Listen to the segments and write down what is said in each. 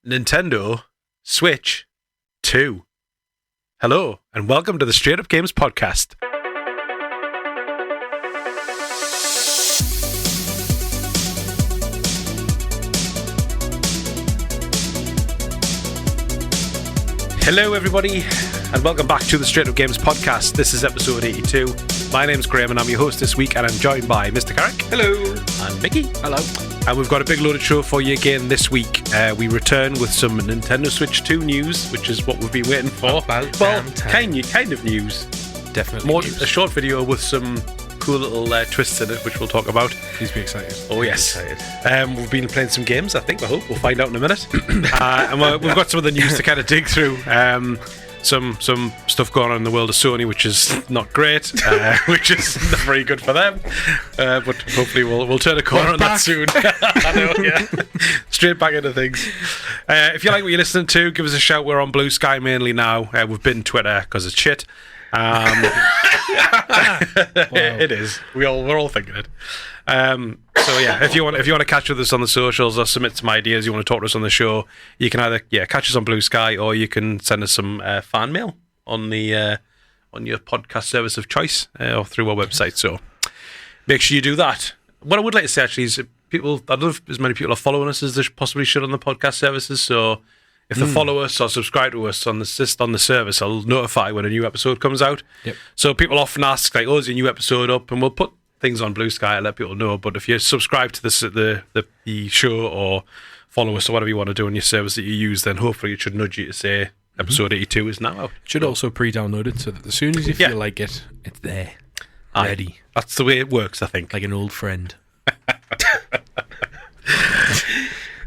Nintendo Switch 2. Hello, and welcome to the Straight Up Games podcast. Hello, everybody, and welcome back to the Straight Up Games podcast. This is episode 82. My name's Graham, and I'm your host this week, and I'm joined by Mr. Carrick. Hello. And Mickey. Hello. And we've got a big loaded show for you again this week. We return with some Nintendo Switch 2 news, which is what we've been waiting for. Kind of news. Definitely More news. a short video with some cool little twists in it, which we'll talk about. Please be excited. Oh, yes. We've been playing some games, I think. I hope we'll find out in a minute. And we've got some of the news to kind of dig through. Some stuff going on in the world of Sony, which is not great, which is not very good for them. But hopefully we'll turn a corner on that soon. I know, yeah. Straight back into things. If you like what you're listening to, give us a shout. We're on Blue Sky mainly now. We've been Twitter because it's shit. It is. We're all thinking it. So yeah, if you want to catch with us on the socials or submit some ideas, you want to talk to us on the show, you can either catch us on Blue Sky, or you can send us some fan mail on the on your podcast service of choice, or through our website. So make sure you do that. What I would like to say actually is, I don't know if as many people are following us as they possibly should on the podcast services. So if they follow us or subscribe to us on the service, I'll notify when a new episode comes out. Yep. So people often ask, like, "Oh, is a new episode up?" And we'll put things on Blue Sky and let people know. But if you subscribe to the show or follow us or whatever you want to do on your service that you use, then hopefully it should nudge you to say episode 82 is now out. It should also pre-download it so that as soon as you feel like it, it's there, ready. That's the way it works, I think. Like an old friend.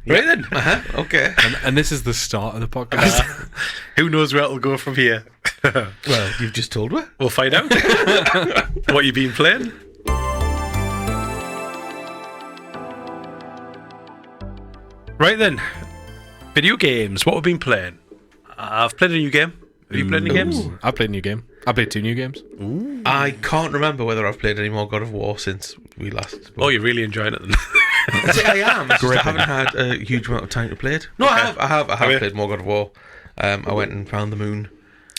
Right then. Okay. And this is the start of the podcast. Who knows where it'll go from here? Well, you've just told me. We'll find out. What you've been playing. Right then, video games. What we've been playing. I've played a new game. Have you played any games? I've played a new game. I played 2 new games. Ooh. I can't remember whether I've played any more God of War since we last spoke. Oh, you're really enjoying it then. See, I am. I haven't had a huge amount of time to play it. No, I have played more God of War. I went and found the moon.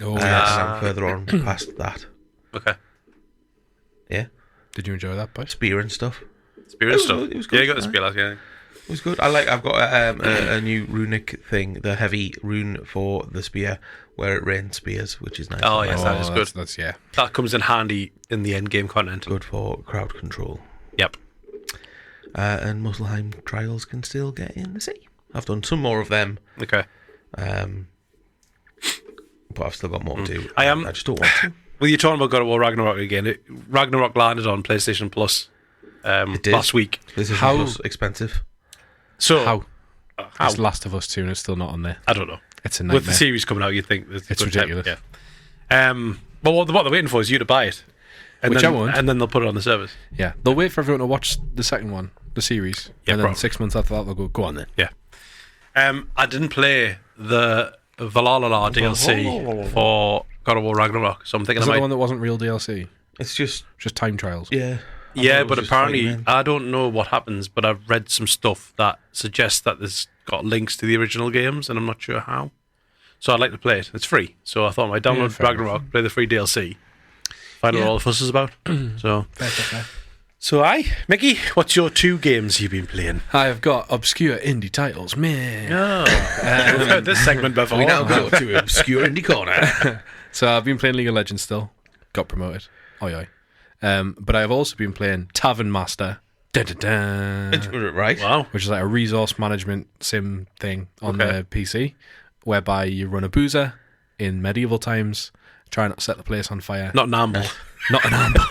Oh, and I'm further on past that. Okay. Yeah. Did you enjoy that, boy? Spear and stuff. Spear and stuff. It was good. Yeah, you got the spear last game. It was good. I've got a new runic thing, the heavy rune for the spear, where it rains spears, which is nice. Oh, yes, that is good. That's That comes in handy in the end game content. Good for crowd control. Yep. And Muspelheim trials can still get in the sea. I've done some more of them. Okay. But I've still got more to do. I just don't want to. Well, you're talking about God of War Ragnarok again. Ragnarok landed on PlayStation Plus It did. last week. This is expensive. So How? It's Last of Us 2 and it's still not on there. I don't know. It's a nightmare. With the series coming out, you'd think it's ridiculous. Yeah. But what they're waiting for is you to buy it, Which I won't. and then they'll put it on the service. Yeah, they'll wait for everyone to watch the second one, the series, Yeah, and then probably. 6 months after that they'll go on then. Yeah. I didn't play the Valhalla DLC for God of War Ragnarok, so I'm thinking Is I that the might. one that wasn't real DLC? It's just Time trials? yeah. I Yeah, thought it but was just apparently fighting men. I don't know what happens. But I've read some stuff that suggests that there's got links to the original games, and I'm not sure how. So I'd like to play it. It's free, so I thought I'd download fair Ragnarok, play the free DLC, find out what all the fuss is about. Fair. So Mickey, what's your 2 games you've been playing? I have got obscure indie titles, man. Oh, we've heard this segment before. We now go to obscure indie corner. So I've been playing League of Legends still. Got promoted. Oi. But I have also been playing Tavern Master. Right. Wow. Which is like a resource management sim thing on the PC, whereby you run a boozer in medieval times, try not to set the place on fire. Not an amble. Not an amble.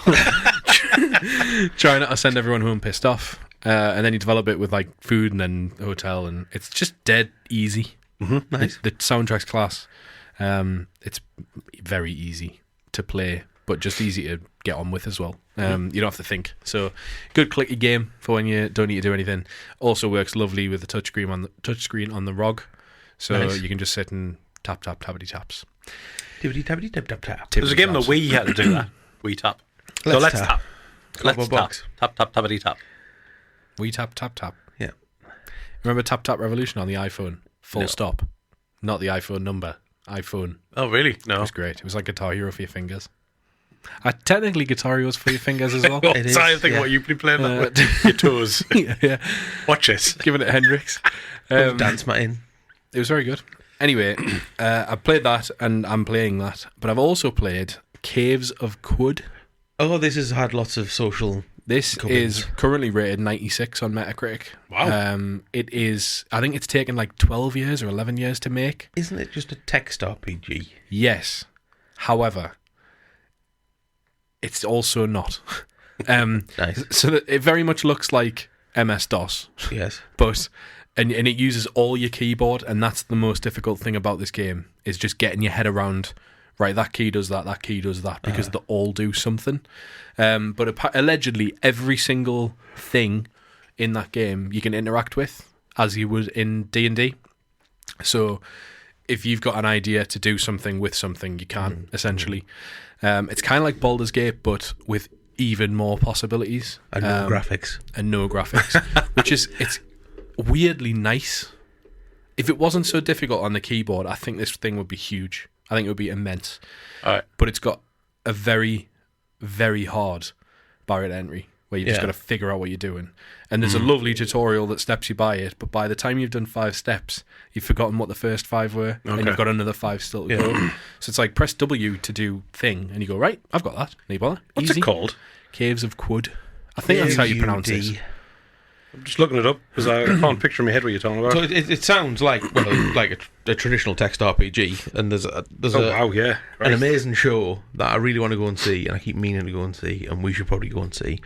Try not to send everyone home pissed off. And then you develop it with like food and then hotel, and it's just dead easy. Mm-hmm. Nice. The soundtrack's class. It's very easy to play, but just easy to get on with as well. You don't have to think. So good clicky game for when you don't need to do anything. Also works lovely with the touchscreen on the ROG. So Nice. you can just sit and tap tappity taps. Tippity tappity tap tap tap. There's a game on the Wii you had to do that. Wii tap. So let's tap. Let's Cardboard tap. box. Tap, tappity tap. We tap. Yeah. Remember Tap Tap Revolution on the iPhone? Full No. stop. Not the iPhone number. iPhone. Oh, really? It No. was great. It was like Guitar Hero for your fingers. Technically, Guitar Hero's for your fingers as well. What It is, time thing? yeah. What you be playing that with? Your toes. yeah. Watch this. Giving it Hendrix. Dance mat in. It was very good. Anyway, I played that and I'm playing that. But I've also played Caves of Quud. Oh, this has had lots of social. This Comments. is currently rated 96 on Metacritic. Wow. It is, I think it's taken like 12 years or 11 years to make. Isn't it just a text RPG? Yes. However, it's also not. Nice. So that it very much looks like MS-DOS, Yes. but and it uses all your keyboard, and that's the most difficult thing about this game, is just getting your head around, right, that key does that key does that, because they all do something. But allegedly, every single thing in that game you can interact with as you would in D&D. So if you've got an idea to do something with something, you can, essentially. It's kind of like Baldur's Gate, but with even more possibilities. And no graphics. And no graphics, which is, it's weirdly nice. If it wasn't so difficult on the keyboard, I think this thing would be huge. I think it would be immense. All right. But it's got a very, very hard barrier to entry where you've just Yeah. got to figure out what you're doing. And there's a lovely tutorial that steps you by it, but by the time you've done 5 steps, you've forgotten what the first 5 were, and Okay. you've got another 5 still to go. So it's like press W to do thing, and you go, right, I've got that. No bother. What's Easy. it called? Caves of Quud. I think that's how you pronounce it. AUD. I'm just looking it up because I can't picture in my head what you're talking about. So it sounds like a traditional text RPG, and there's Oh, wow, yeah. an amazing show that I really want to go and see, and I keep meaning to go and see, and we should probably go and see.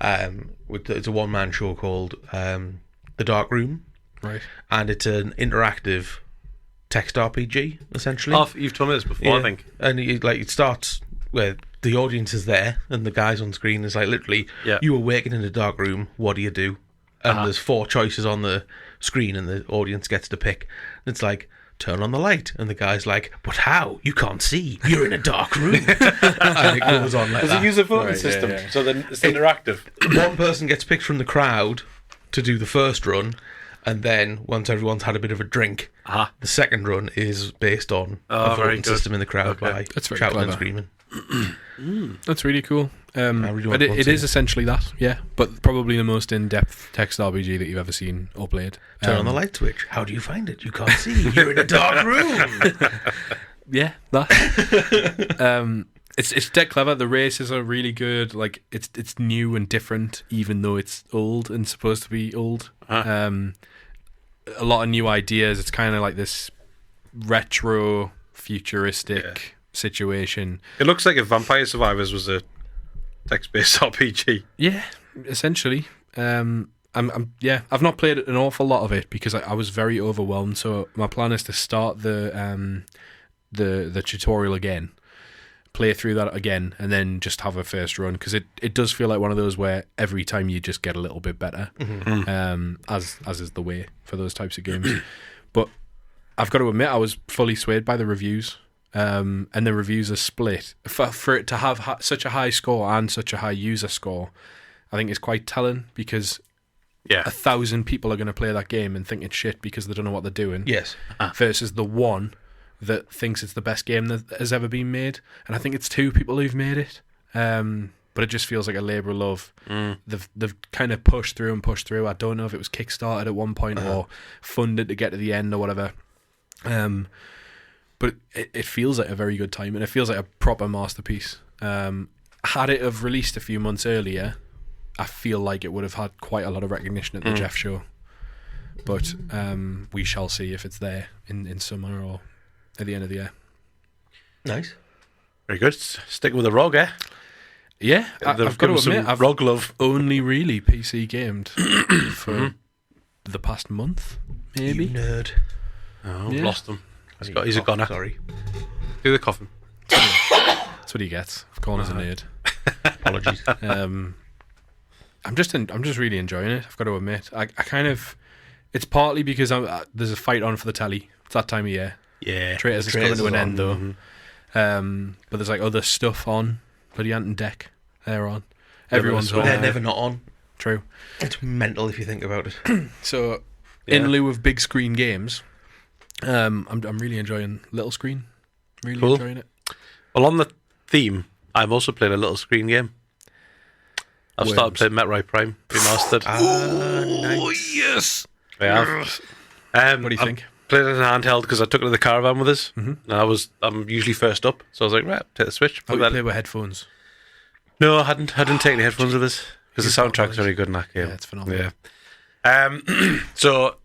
It's a one-man show called The Dark Room, Right. and it's an interactive text RPG essentially. Oh, you've told me this before, I think. And it starts where the audience is there, and the guys on screen is like literally, Yeah. you awaken in a dark room. What do you do? And there's 4 choices on the screen, and the audience gets to pick. And it's like, turn on the light, and the guy's like, but how? You can't see. You're in a dark room. And it goes on like Does that. it use a voting Right, system? yeah. So then it's interactive. One person gets picked from the crowd to do the first run, and then once everyone's had a bit of a drink, the second run is based on a very voting good. system in the crowd Okay. by That's very shouting and clever. screaming. That's really cool. really want But to it see is essentially that, yeah. But probably the most in-depth text RPG that you've ever seen or played. Turn on the light switch. How do you find it? You can't see. You're in a dark room. Yeah, that. It's dead clever. The races are really good. Like it's new and different, even though it's old and supposed to be old. A lot of new ideas. It's kind of like this retro, futuristic situation. It looks like if Vampire Survivors was a text-based RPG. Yeah, essentially. I've not played an awful lot of it because I was very overwhelmed. So my plan is to start the tutorial again, play through that again, and then just have a first run, because it does feel like one of those where every time you just get a little bit better, as is the way for those types of games. But I've got to admit, I was fully swayed by the reviews. And the reviews are split. For it to have such a high score and such a high user score, I think is quite telling, because Yeah. 1,000 people are going to play that game and think it's shit because they don't know what they're doing. Yes. Versus the one that thinks it's the best game that has ever been made. And I think it's 2 people who've made it. But it just feels like a labour of love. They've kind of pushed through. I don't know if it was kickstarted at one point or funded to get to the end or whatever. But it feels like a very good time, and it feels like a proper masterpiece. Had it have released a few months earlier, I feel like it would have had quite a lot of recognition at the Jeff show. But we shall see if it's there in summer or at the end of the year. Nice. Very good. Sticking with the ROG, eh? Yeah, I've got to admit, I've ROG love. only really PC gamed for the past month, maybe. You nerd. Oh, Yeah. lost him. He's a goner. Sorry. Do the coffin. That's what he gets for calling us a nerd. Apologies. I'm just really enjoying it. I've got to admit, I kind of. It's partly because there's a fight on for the telly. It's that time of year. Yeah. Traitors is coming to an end though. But there's like other stuff on. Bloody Ant and Deck, they're on. Everyone's on. They're never not on. True. It's mental if you think about it. So, Yeah. in lieu of big screen games, I'm really enjoying Little Screen. Really Cool. enjoying it. Well, on the theme, I'm also playing a little screen game. I've started playing Metroid Prime Remastered. Nice. Yes. I have. What do you think? Played it in handheld because I took it to the caravan with us. Mm-hmm. And I'm usually first up, so I was like, right, take the Switch. Oh, you play with headphones? No, I hadn't taken the headphones with us because the soundtrack's very good in that game. Yeah, it's phenomenal. Yeah. So,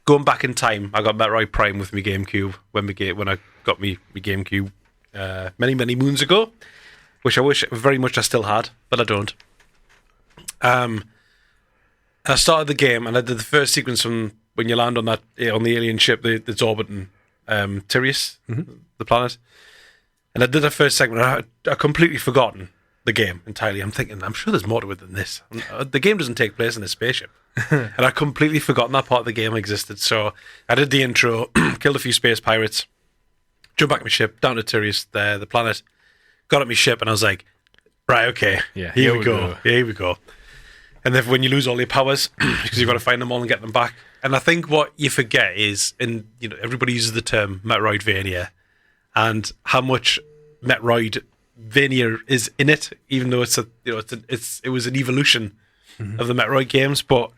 going back in time, I got Metroid Prime with my GameCube when I got my GameCube many moons ago, which I wish very much I still had, but I don't. I started the game and I did the first sequence from when you land on the alien ship that's orbiting Tirius, the planet. And I did the first segment. I completely forgotten the game entirely. I'm thinking, I'm sure there's more to it than this. The game doesn't take place in a spaceship. And I completely forgotten that part of the game existed. So I did the intro, killed a few space pirates, jumped back in my ship, down to Tirius, the planet, got at my ship, and I was like, right, okay, here we go. Yeah, here we go. And then when you lose all your powers, because you've got to find them all and get them back. And I think what you forget is, everybody uses the term Metroidvania, and how much Metroidvania is in it, even though it was an evolution of the Metroid games. But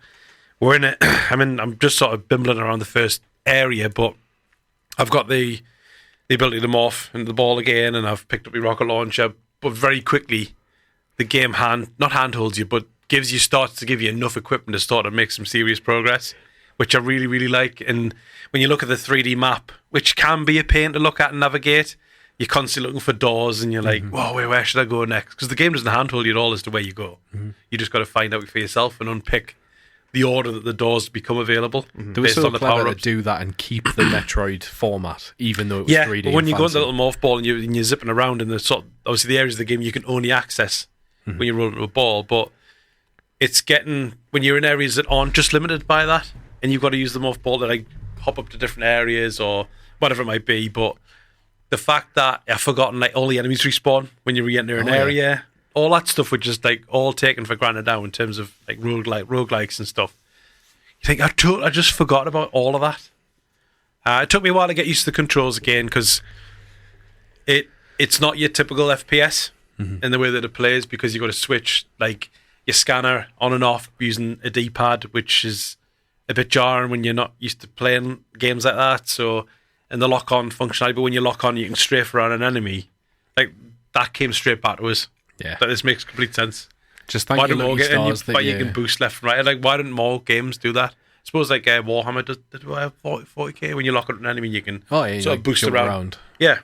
we're in it. I'm just sort of bimbling around the first area, but I've got the ability to morph into the ball again, and I've picked up my rocket launcher. But very quickly, the game not handholds you, but starts to give you enough equipment to start to make some serious progress, which I really, really like. And when you look at the 3D map, which can be a pain to look at and navigate, you're constantly looking for doors, and you're like, whoa, where should I go next? Because the game doesn't handhold you at all as to where you go. You just got to find out for yourself and unpick the order that the doors become available. They were so clever to do that and keep the Metroid format, even though it was 3D. But when you go into the little morph ball and you're zipping around in obviously the areas of the game you can only access when you roll into a ball, but it's getting, when you're in areas that aren't just limited by that, and you've got to use the morph ball to hop up to different areas or whatever it might be. But the fact that I've forgotten all the enemies respawn when you re-enter an area, all that stuff was just all taken for granted now in terms of roguelikes and stuff. You think I just forgot about all of that. It took me a while to get used to the controls again, because it's not your typical FPS in the way that it plays, because you've got to switch your scanner on and off using a D-pad, which is a bit jarring when you're not used to playing games like that. So, and the lock-on functionality, but when you lock on, you can strafe around an enemy. That came straight back to us. Yeah, this makes complete sense. Just thank you, Lucky Stars, that you can boost left and right. Why didn't more games do that? I suppose Warhammer did 40k. When you lock on an enemy, you can sort of boost around. Yeah,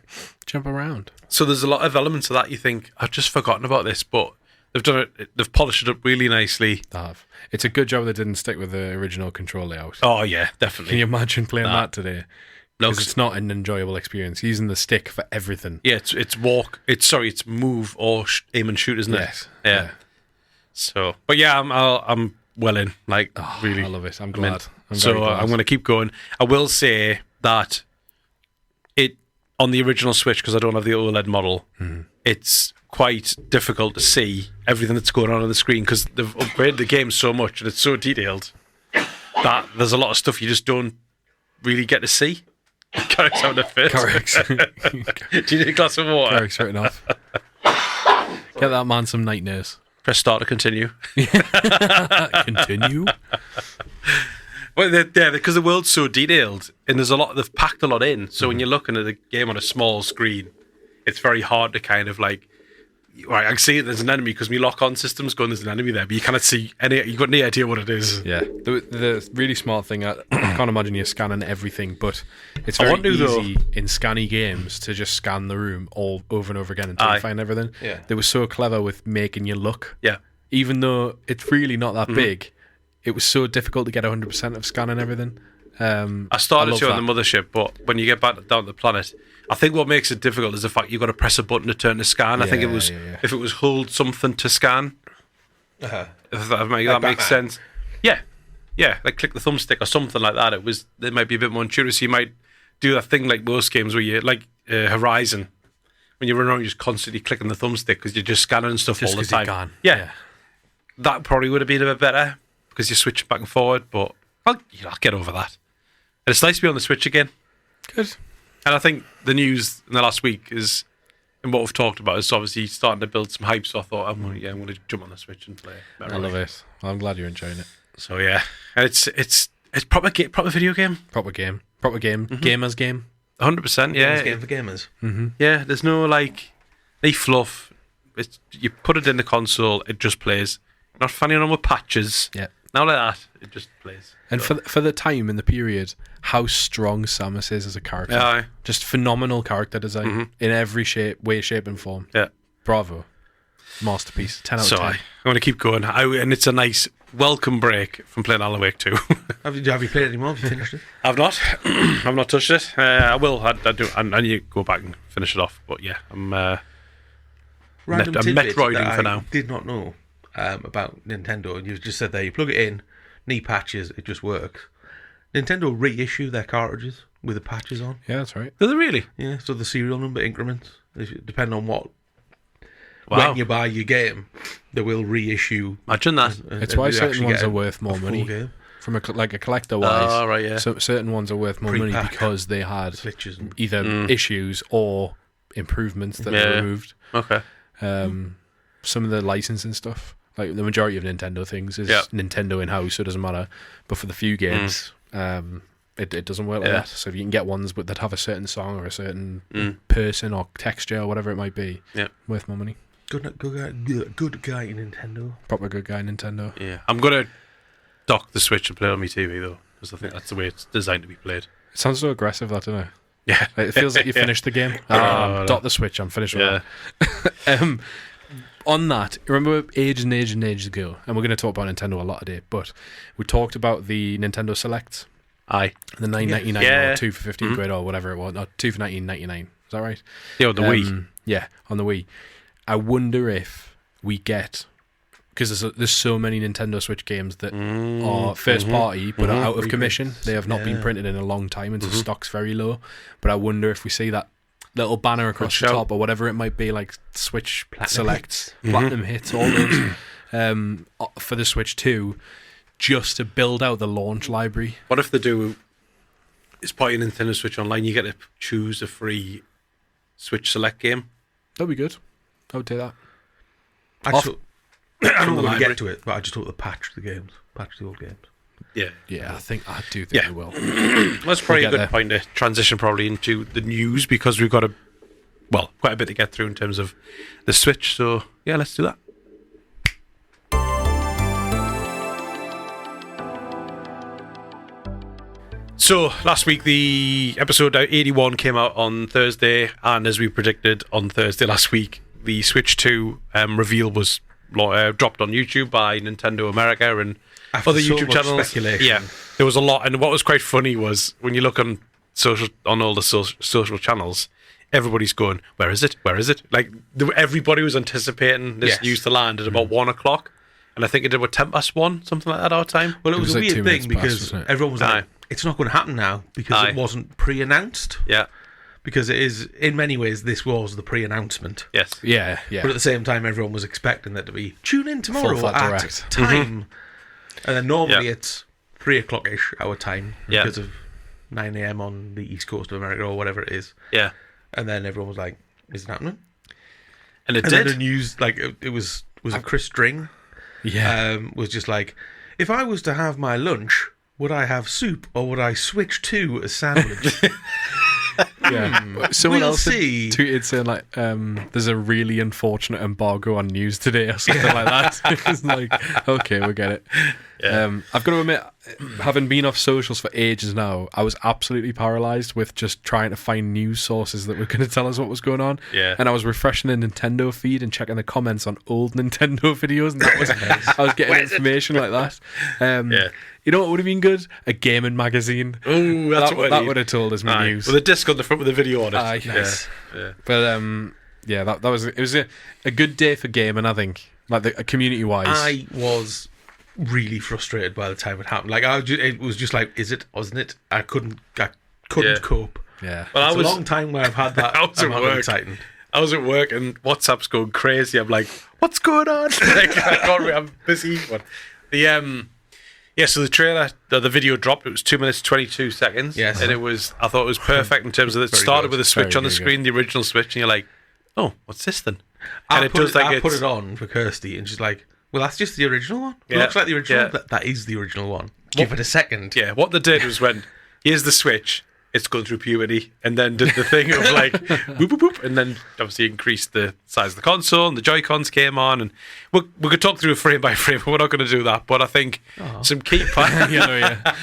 jump around. So there's a lot of elements of that. You think, I've just forgotten about this, but they've done it. They've polished it up really nicely. They have. It's a good job they didn't stick with the original control layout. Oh yeah, definitely. Can you imagine playing that today? No, because it's not an enjoyable experience. Using the stick for everything. Yeah, it's move or aim and shoot, isn't it? Yes. Yeah. So, but yeah, I'm well in. Really, I love it. I'm glad. I'm going to keep going. I will say that it on the original Switch, because I don't have the OLED model, it's quite difficult to see everything that's going on the screen, because they've upgraded the game so much and it's so detailed that there's a lot of stuff you just don't really get to see. Carrick's having a fit. Carrick's. Do you need a glass of water? Carrick's written off. Get that man some night nurse. Press start to continue. Continue? Well, because the world's so detailed, and they've packed a lot in. So when you're looking at the game on a small screen, it's very hard to kind of right, I can see there's an enemy because my lock-on system's going, there's an enemy there, but you cannot see you've got no idea what it is. Yeah. The really smart thing, I can't imagine you're scanning everything, but it's very easy in scanny games to just scan the room all over and over again until you find everything. Yeah. They were so clever with making you look. Yeah. Even though it's really not that big, it was so difficult to get 100% of scanning everything. I started to on the mothership, but when you get back down to the planet, I think what makes it difficult is the fact you've got to press a button to turn to scan. I think it was if it was hold something to scan. If that makes sense. Yeah, click the thumbstick or something like that. It might be a bit more intuitive. So you might do that thing like most games where you Horizon, when you run around, you're just constantly clicking the thumbstick because you're just scanning stuff all the time. Yeah, that probably would have been a bit better because you switch back and forward. But I'll get over that. And it's nice to be on the Switch again. Good. And I think the news in the last week is, and what we've talked about, is obviously starting to build some hype. So I thought, I'm going to jump on the Switch and play. I love it. I'm glad you're enjoying it. So yeah, and it's proper video game. Proper game. Gamers game. 100%. Yeah, Game for gamers. yeah. There's no any fluff. You put it in the console, it just plays. Not fanning around with patches. Yeah. Now like that, it just plays. And for the time and the period, how strong Samus is as a character. Yeah. Just phenomenal character design in every way, shape, and form. Yeah. Bravo. Masterpiece. 10 out of 10. I'm going to keep going. And it's a nice welcome break from playing Alan Wake 2. Have you played it anymore? Have you finished it? I've not. I've not touched it. I will. I do. I need to go back and finish it off. But yeah, I'm Random I'm tidbit Metroiding that for I now. did not know about Nintendo, and you just said there, you plug it in, need patches, it just works. Nintendo reissue their cartridges with the patches on. Yeah, that's right. Do they really? Yeah, so the serial number increments, depending on what. Wow. When you buy your game, they will reissue. Imagine that. It's why you certain actually ones get are worth more a full money. game. From a collector wise. Oh, right, yeah. So certain ones are worth more money Pre-pack. because they had Glitches and either issues or improvements that Yeah. were removed. Okay. Some of the licensing stuff, like the majority of Nintendo things, is Yeah. Nintendo in house, so it doesn't matter. But for the few games, it doesn't work like Yeah. that. So if you can get ones but that have a certain song or a certain person or texture or whatever it might be, Yeah. worth more money. good guy in Nintendo. Proper good guy, Nintendo. Yeah. I'm going to dock the Switch and play it on my TV, though, because I think that's the way it's designed to be played. It sounds so aggressive, that, doesn't it? Yeah. Like, it feels like you finished the game. No. Dot the Switch, I'm finished with Yeah. that. On that, remember ages and ages and ages ago, and we're going to talk about Nintendo a lot today, but we talked about the Nintendo Selects, Aye. the $9.99 Yeah. or 2 for 15 quid or whatever it was, no, 2 for $19.99. Is that right? Yeah, the Wii. Yeah, on the Wii. I wonder if we get, because there's so many Nintendo Switch games that are first party but are out of commission. They have not been printed in a long time, and so stock's very low. But I wonder if we see that little banner across the shout. top or whatever it might be, like Switch Selects, Platinum Hits, all those for the Switch 2, just to build out the launch library. What if they do, as part of your Nintendo Switch Online, you get to choose a free Switch Select game? That'd be good. I would take that. I don't the want to library. get to it, but I just thought the patch the old games. Yeah. Yeah, I do think Yeah. we will. That's probably We'll a get good there. point to transition probably into the news, because we've got quite a bit to get through in terms of the Switch. So yeah, let's do that. So last week, the episode 81 came out on Thursday, and as we predicted on Thursday last week, the Switch 2 reveal was dropped on YouTube by Nintendo America and After other so YouTube much channels. speculation. Yeah, there was a lot, and what was quite funny was when you look on all the social channels, everybody's going, "Where is it? Where is it?" Like everybody was anticipating this Yes. news to land at about 1:00, and I think it did 10:01, something like that our time. Well, it It was was a like 2 weird minutes thing past, because wasn't it? everyone was like, Aye. it's not going to happen now because Aye. it wasn't pre-announced. Yeah. Because it is, in many ways, this was the pre-announcement. Yes. Yeah. But at the same time, everyone was expecting there to be tune in tomorrow Full-fat at direct. time. And then normally Yeah. it's 3:00-ish our time Yeah. because of 9 a.m. on the East Coast of America or whatever it is. Yeah. And then everyone was like, is it happening? And it And did. then the news, like, it was a Chris String, Yeah. was just like, if I was to have my lunch, would I have soup or would I switch to a sandwich? Yeah. Someone We'll else had see. tweeted saying like, "There's a really unfortunate embargo on news today" or something like that. It's like, okay, we get it. Yeah. I've got to admit, having been off socials for ages now, I was absolutely paralysed with just trying to find news sources that were going to tell us what was going on. Yeah. And I was refreshing the Nintendo feed and checking the comments on old Nintendo videos, and that was I was getting information like that. Yeah. You know what would have been good? A gaming magazine. Oh, that's that what that would have told us my Aye. news. With a disc on the front with a video on it. Aye. Nice. Yeah. But yeah, that was it. Was a good day for gaming, I think. Like community wise. I was really frustrated by the time it happened. Like it was just like, is it? Wasn't it? I couldn't Yeah. cope. Yeah. Well, It's a long time where I've had that. I was at amount of work. excitement. I was at work and WhatsApp's going crazy. I'm like, what's going on? Like, I'm busy. But the Yeah, so the trailer, the video dropped. It was 2 minutes 22 seconds. Yes. And I thought it was perfect in terms of it Very started good. with a switch Very, on the very screen, the original switch, and you're like, oh, what's this then? I And it does like I put it's- it on for Kirsty, and she's like, "Well, that's just the original one. It Yeah. looks like the original. Yeah. That is the original one. Give it a second. Yeah, what they did was when here's the switch, it's gone through puberty, and then did the thing of like whoop whoop whoop, and then obviously increased the size of the console, and the Joy-Cons came on, and we could talk through frame by frame, but we're not going to do that. But I think some key parts. Yeah.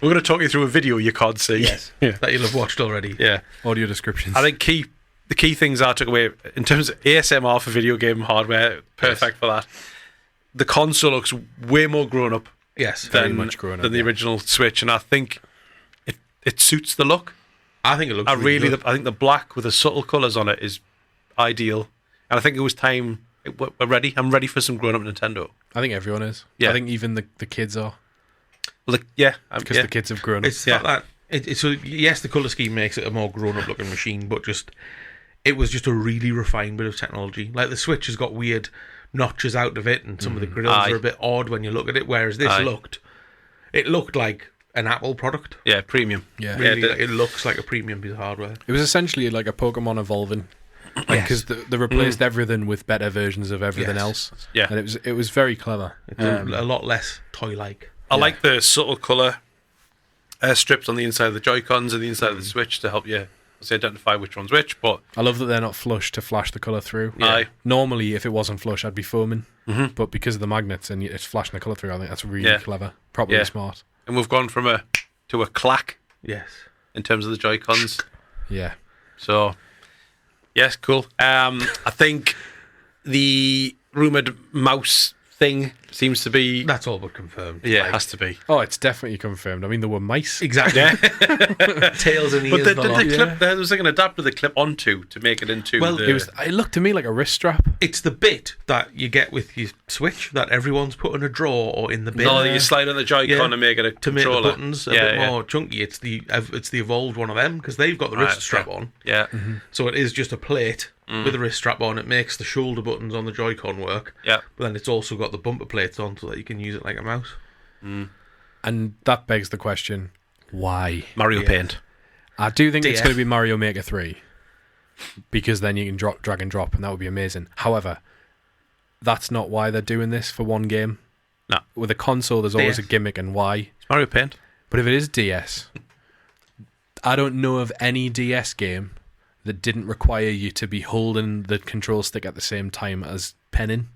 We're going to talk you through a video you can't see. Yes, Yeah. that you'll have watched already. Yeah. Audio descriptions. I think the key things I took away in terms of ASMR for video game hardware, perfect for that. The console looks way more grown up Yes, Very than, much grown up, than the yeah. original Switch, and I think it suits the look. I think it looks. I good. I think the black with the subtle colours on it is ideal, and I think it was time. We're ready. I'm ready for some grown up Nintendo. I think everyone is. Yeah. I think even the kids are, Well, because because the kids have grown up. It's not that. So yes, the color scheme makes it a more grown-up looking machine, but it was just a really refined bit of technology. Like the Switch has got weird notches out of it, and some of the grills Aye. are a bit odd when you look at it. Whereas this Aye. looked like an Apple product. yeah, premium. Yeah. Really, Yeah, like, it looks like a premium piece of hardware. It was essentially like a Pokemon evolving, Yes. because they replaced everything with better versions of everything Yes. else. Yeah. And it was very clever. It's a lot less toy-like. I like the subtle colour strips on the inside of the Joy-Cons and the inside of the Switch to help you identify which one's which. But I love that they're not flush to flash the colour through. Aye. Normally, if it wasn't flush, I'd be foaming. Mm-hmm. But because of the magnets and it's flashing the colour through, I think that's really Yeah. clever. Properly Yeah. smart. and we've gone from to a clack Yes. in terms of the Joy-Cons. Yeah. So, yes, cool. I think the rumoured mouse thing seems to be... That's all but confirmed. Yeah, Like, it has to be. Oh, it's definitely confirmed. I mean, there were mice. exactly. Yeah. Tails and But ears. the the lot. clip, there was like an adapter they clip onto to make it into Well, the... It looked to me like a wrist strap. It's the bit that you get with your Switch that everyone's put in a drawer or in the bin. No, you slide on the Joy-Con Yeah. and make it a to make controller. the buttons a bit more chunky. It's the evolved one of them because they've got the Right, wrist strap okay. on. Yeah, So it is just a plate with a wrist strap on. It makes the shoulder buttons on the Joy-Con work. yeah. But then it's also got the bumper plates on so that you can use it like a mouse. And that begs the question, why? Mario Yeah. Paint. I do think it's DF. going to be Mario Maker 3. Because then you can drag and drop, and that would be amazing. However, that's not why they're doing this for one game. No. With a console, there's always a DS. gimmick and why. It's Mario Paint. But if it is DS, I don't know of any DS game that didn't require you to be holding the control stick at the same time as penning.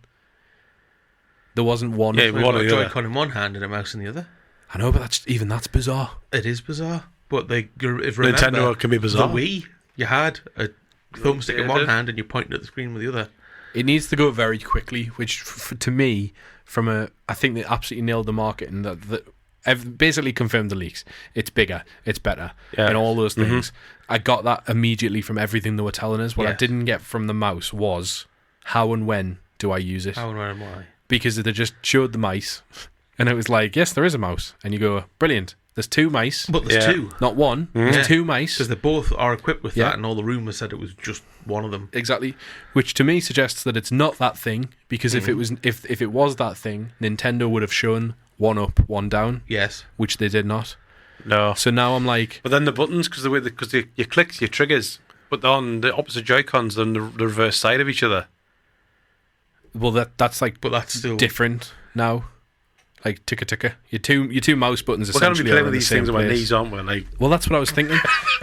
There wasn't one. Yeah, We've one got or a the other. Joy-Con in one hand and a mouse in the other. I know, but that's bizarre. It is bizarre. But if remember, Nintendo can be bizarre. The Wii, you had a thumbstick Yeah, in it one did. hand and you're pointing at the screen with the other. It needs to go very quickly, which to me, I think they absolutely nailed the market and that basically confirmed the leaks. It's bigger, it's better, Yeah. and all those things. I got that immediately from everything they were telling us. What I Yes. didn't get from the mouse was how and when do I use it? How and when and why? Because they just showed the mice, and it was like, yes, there is a mouse, and you go, brilliant. There's two mice, But there's Yeah. two. not one. Yeah. There's two mice. Because they both are equipped with Yeah. that, and all the rumours said it was just one of them. Exactly, which to me suggests that it's not that thing. Because if it was, if it was that thing, Nintendo would have shown one up, one down, Yes. which they did not. No. So now I'm like, But then the buttons, because you click your triggers, but on the opposite Joy-Cons, they're on the reverse side of each other. well, that's like But that's still different now. Like ticka ticka, your two mouse buttons We're going to essentially be are playing in with the these same things on my place. knees, aren't we? Like, Well, that's what I was thinking.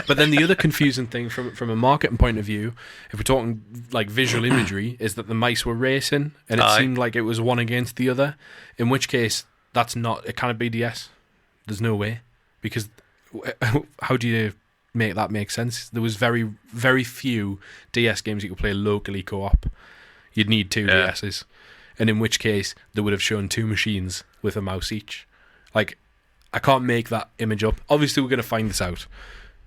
But then the other confusing thing from a marketing point of view, if we're talking like visual imagery, is that the mice were racing, and it Aye. seemed like it was one against the other. In which case, that's not. It can't be DS. There's no way, because how do you make that make sense? There was very very few DS games you could play locally co-op. You'd need two Yeah. DSs, and in which case they would have shown two machines with a mouse each. Like, I can't make that image up. Obviously, we're going to find this out.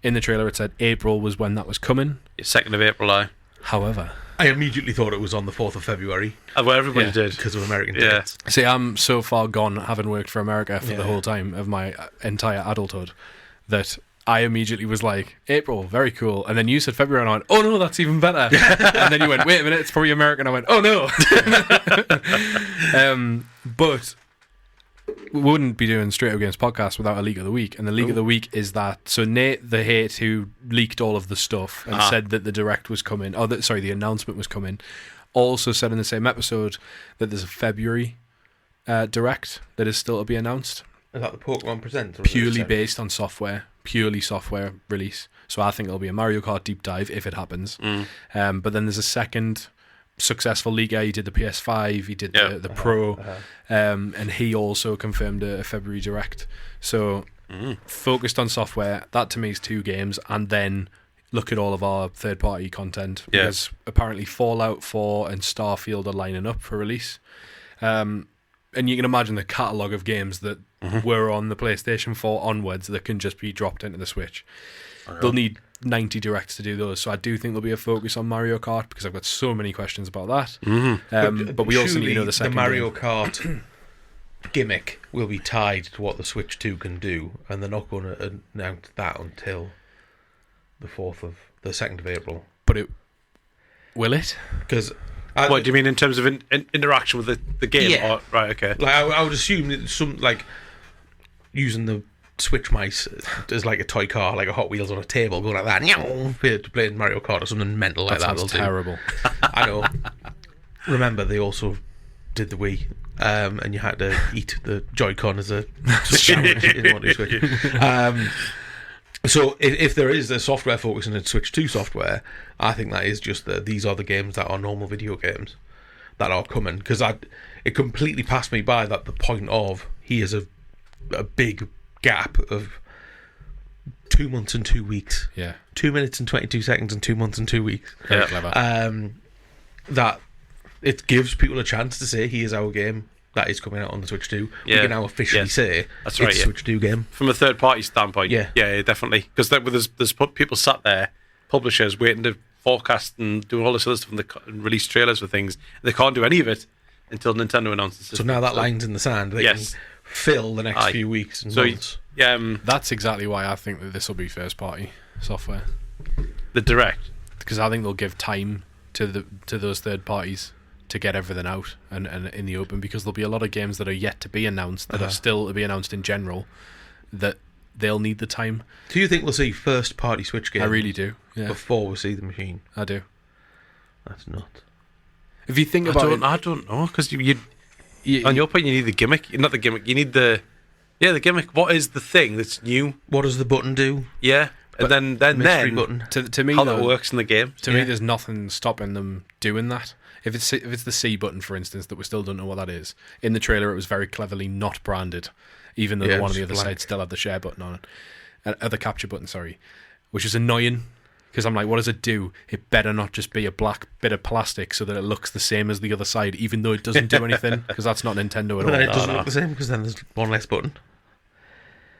In the trailer, it said April was when that was coming. 2nd of April, However, I immediately thought it was on the 4th of February well, everybody Yeah. did. because of American Yeah. tickets. see, I'm so far gone, having worked for America for the Yeah. whole time of my entire adulthood, that I immediately was like, April, very cool. And then you said February, and I went, oh no, that's even better. And then you went, wait a minute, it's probably American. I went, oh no. But we wouldn't be doing Straight Up Games podcast without a leak of the week. And the leak of the week is that, so Nate the Hate, who leaked all of the stuff and said that the direct was coming, the announcement was coming, also said in the same episode that there's a February direct that is still to be announced. Is that the Pokemon Presents? Purely based on software, purely software release. So I think it'll be a Mario Kart deep dive if it happens. But then there's a second successful leaker. He did the PS5, he did the Pro, and he also confirmed a February direct. So focused on software. That to me is 2 games, and then look at all of our third-party content, because apparently Fallout 4 and Starfield are lining up for release. And you can imagine the catalogue of games that were on the PlayStation 4 onwards that can just be dropped into the Switch. They'll need 90 directs to do those, so I do think there'll be a focus on Mario Kart, because I've got so many questions about that. But we also need to know the second Mario game. Kart gimmick will be tied to what the Switch 2 can do, and they're not going to announce that until the 2nd of April. But will it? Because what do you mean in terms of interaction with the game? Yeah. Or, right, okay. Like I would assume that some, like, using the Switch mice as like a toy car, like a Hot Wheels on a table, going like that, to play Mario Kart or something mental like that. Sounds terrible. I know. Remember, they also did the Wii, and you had to eat the Joy-Con as a sandwich in one Switch. So if there is a software focus in the Switch 2 software, I think that is just these are the games that are normal video games that are coming. Because it completely passed me by that the point of here's a big gap of 2 months and 2 weeks. Yeah. 2 minutes and 22 seconds and 2 months and 2 weeks. Very clever. That it gives people a chance to say, here's our game that is coming out on the Switch 2. We can now officially say that's it's right, a Switch 2 game. From a third-party standpoint, yeah, definitely. Because there's people sat there, publishers, waiting to forecast and doing all this other stuff and release trailers for things. They can't do any of it until Nintendo announces it. So now that line's in the sand. They can fill the next few weeks and months. That's exactly why I think that this will be first-party software. The direct. Because I think they'll give time to those third parties to get everything out and in the open, because there'll be a lot of games that are yet to be announced that are still to be announced in general, that they'll need the time. Do you think we'll see first party Switch games? I really do. Yeah. Before we see the machine? I do. That's not. If you think about it, I don't know, because you on your point, you need the gimmick. Not the gimmick. You need the gimmick. What is the thing that's new? What does the button do? Yeah. And then button. To me, how that works in the game. To me, there's nothing stopping them doing that. If it's the C button, for instance, that we still don't know what that is. In the trailer, it was very cleverly not branded, even though the one on the other side still had the share button on it, the capture button, which is annoying, because I'm like, what does it do? It better not just be a black bit of plastic so that it looks the same as the other side, even though it doesn't do anything, because that's not Nintendo at all. Then it doesn't look the same, because then there's one less button.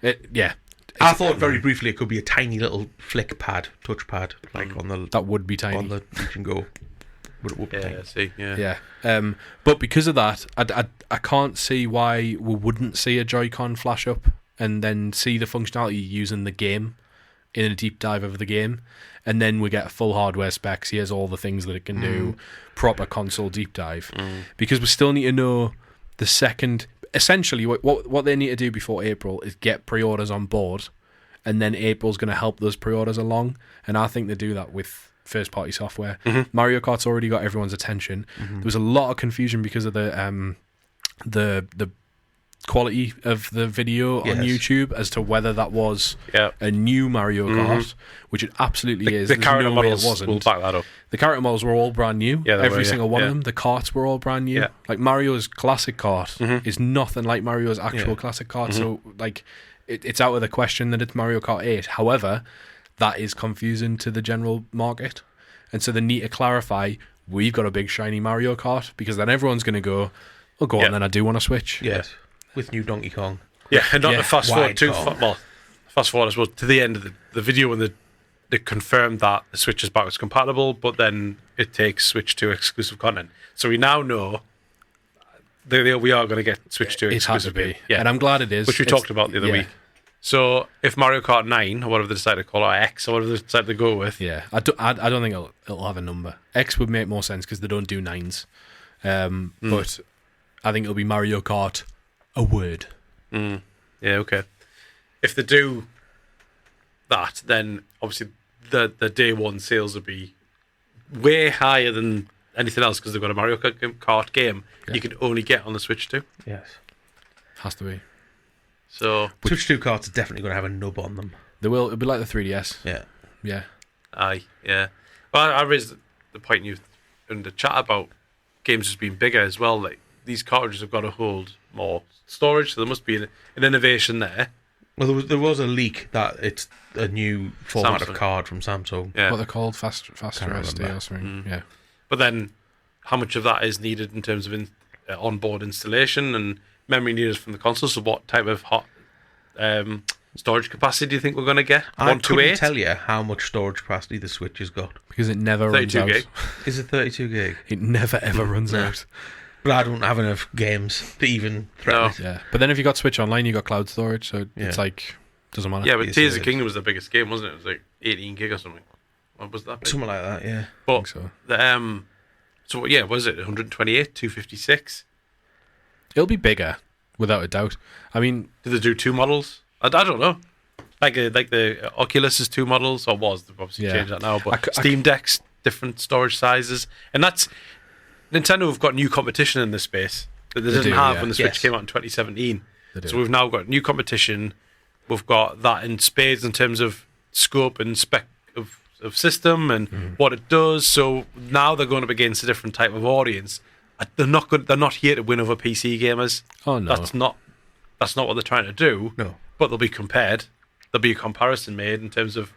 I thought very briefly it could be a tiny little flick pad, touch pad, like on the that would be tiny on the reach and go. But it would be tiny. But because of that, I can't see why we wouldn't see a Joy-Con flash up and then see the functionality using the game in a deep dive of the game, and then we get full hardware specs. Here's all the things that it can do, proper console deep dive, because we still need to know the second. Essentially, what they need to do before April is get pre-orders on board, and then April's going to help those pre-orders along. And I think they do that with first-party software. Mario Kart's already got everyone's attention. There was a lot of confusion because of the quality of the video on YouTube as to whether that was a new Mario Kart, which it absolutely is. The character models wasn't. will back that up. The character models were all brand new. Every single one of them. The karts were all brand new. Like Mario's classic kart is nothing like Mario's actual classic kart. So like it's out of the question that it's Mario Kart 8. However, that is confusing to the general market. And so they need to clarify, we've got a big shiny Mario Kart, because then everyone's going to go, oh, go on then, I do want to switch. Yes. With new Donkey Kong. Yeah, and not to fast forward too fast forward as well to the end of the video when they confirmed that the Switch is backwards compatible, but then it takes Switch 2 exclusive content. So we now know we are going to get Switch 2 exclusive. It has to be. And I'm glad it is. Which we talked about the other week. So if Mario Kart 9, or whatever they decide to call it, or X, or whatever they decide to go with. Yeah, I don't think it'll have a number. X would make more sense because they don't do 9s. But I think it'll be Mario Kart, a word. Yeah, okay. If they do that, then obviously the day one sales will be way higher than anything else because they've got a Mario Kart game you can only get on the Switch 2. Yes. Has to be. So Switch 2 carts are definitely going to have a nub on them. They will. It'll be like the 3DS. Yeah. Yeah. aye, yeah. Well, I raised the point you in the chat about games just being bigger as well. Like these cartridges have got to hold more storage, so there must be an innovation there. Well, there was a leak that it's a new format Samsung. of card from Samsung. Yeah. What they're called, faster SD remember. or something. Yeah. But then, how much of that is needed in terms of onboard installation and memory needed from the console? So, what type of storage capacity do you think we're going to get? I couldn't 128? tell you how much storage capacity the Switch has got. Because it never runs 32 out. gig. Is it 32 gig? It never ever runs No. out. But I don't have enough games to even threaten No. it. Yeah. But then if you got Switch Online, you got cloud storage, so Yeah. it's like doesn't matter. Yeah, but Yes, Tears it of is. Kingdom was the biggest game, wasn't it? It was like 18 gig or something. What was that? Big? Something like that, yeah. I But think so. the so yeah, was it 128, 256? It'll be bigger, without a doubt. I mean, Did they do two models? I don't know. Like the Oculus is two models, or was. They've obviously Yeah. changed that now. But I Steam Deck's different storage sizes. And that's... Nintendo have got new competition in this space that they didn't do, have yeah. when the Switch Yes. came out in 2017. they do. So we've now got new competition. We've got that in spades in terms of scope and spec of system and what it does. So now they're going up against a different type of audience. They're not good. They're not here to win over PC gamers. Oh, no. That's not what they're trying to do. No. But they'll be compared. There'll be a comparison made in terms of,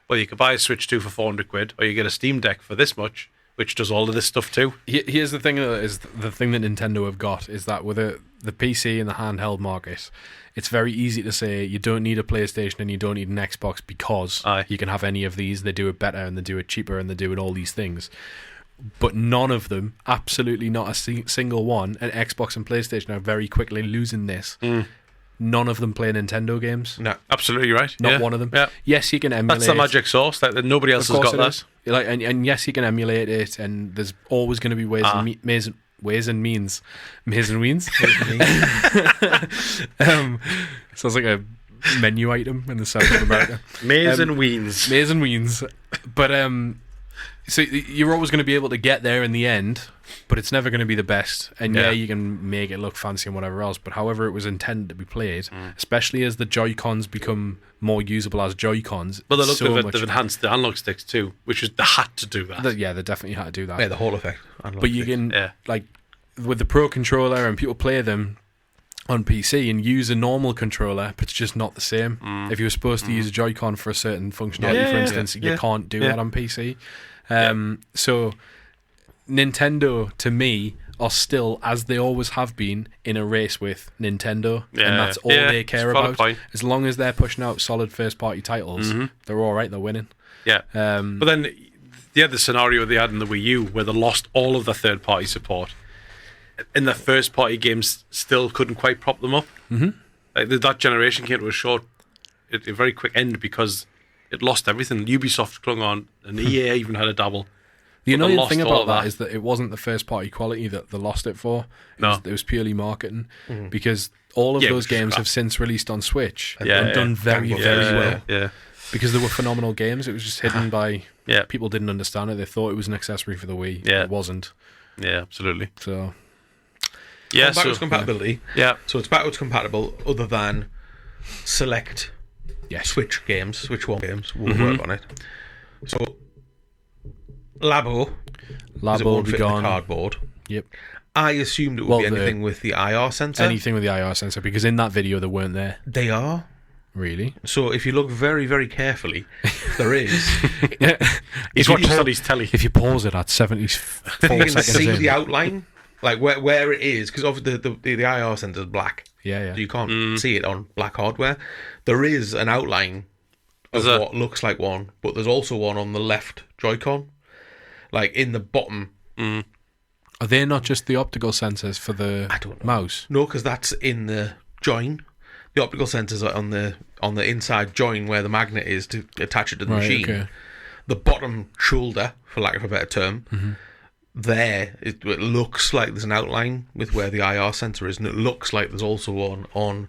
well, you could buy a Switch 2 for 400 quid, or you get a Steam Deck for this much, which does all of this stuff too. Here's the thing that is the thing that Nintendo have got is that with the PC and the handheld market, it's very easy to say you don't need a PlayStation and you don't need an Xbox because Aye. you can have any of these. They do it better and they do it cheaper and they do it all these things. But none of them, absolutely not a single one, and Xbox and PlayStation are very quickly losing this. None of them play Nintendo games. No. Absolutely right. Not Yeah. one of them. Yeah. Yes, you can emulate. That's the magic sauce. That nobody else Of has course got it that. is. Like, and yes, you can emulate it, and there's always going to be ways and means. Sounds like a menu item in the South of America. Maize and Weans. Maize and Weans. But so you're always going to be able to get there in the end, but it's never going to be the best. And Yeah. you can make it look fancy and whatever else, but however it was intended to be played, especially as the Joy-Cons become more usable as Joy-Cons. Well, they've so enhanced the analog sticks too, which is they had to do that. yeah, they definitely had to do that. Yeah, the Hall effect. But you can, Yeah. like, with the Pro Controller, and people play them on PC and use a normal controller, but it's just not the same. If you were supposed to use a Joy-Con for a certain functionality, Yeah, for yeah, instance, yeah. you can't do Yeah. that on PC. So Nintendo, to me, are still, as they always have been, in a race with Nintendo, Yeah. and that's all Yeah, they it's care a valid about. point. As long as they're pushing out solid first-party titles, they're all right. They're winning. Yeah. But then the other scenario they had in the Wii U where they lost all of the third party support and the first party games still couldn't quite prop them up. Like that generation came to a very quick end because it lost everything. Ubisoft clung on and EA even had a dabble. The But they annoying lost thing all about of that that. is that it wasn't the first party quality that they lost it for. No. It was purely marketing. Because all of Yeah, those which- games have since released on Switch Yeah, and done yeah. very, Yeah, very well. Yeah. Because they were phenomenal games. It was just hidden by Yeah. people didn't understand it. They thought it was an accessory for the Wii. Yeah. It wasn't. Yeah, absolutely. So Yeah, backwards so, compatibility. yeah. So it's backwards compatible other than select yes. Switch games, Switch 1 games will work on it. So Labo is Labo it will won't be fit in the gone. cardboard. Yep. I assumed it would Well, be the- anything with the IR sensor. Anything with the IR sensor, because in that video they weren't there. They are. Really? So if you look very, very carefully, there is. He's watching on his telly. If you pause it at 74 You can seconds see in. the outline, like where it is, because obviously the IR sensor is black. Yeah. So you can't see it on black hardware. There is an outline of Is there? what looks like one, but there's also one on the left Joy-Con, like in the bottom. Are they not just the optical sensors for the I don't know. mouse? No, because that's in the join. The optical sensors are on the inside join where the magnet is to attach it to the Right, machine. okay. The bottom shoulder, for lack of a better term, it looks like there's an outline with where the IR sensor is, and it looks like there's also one on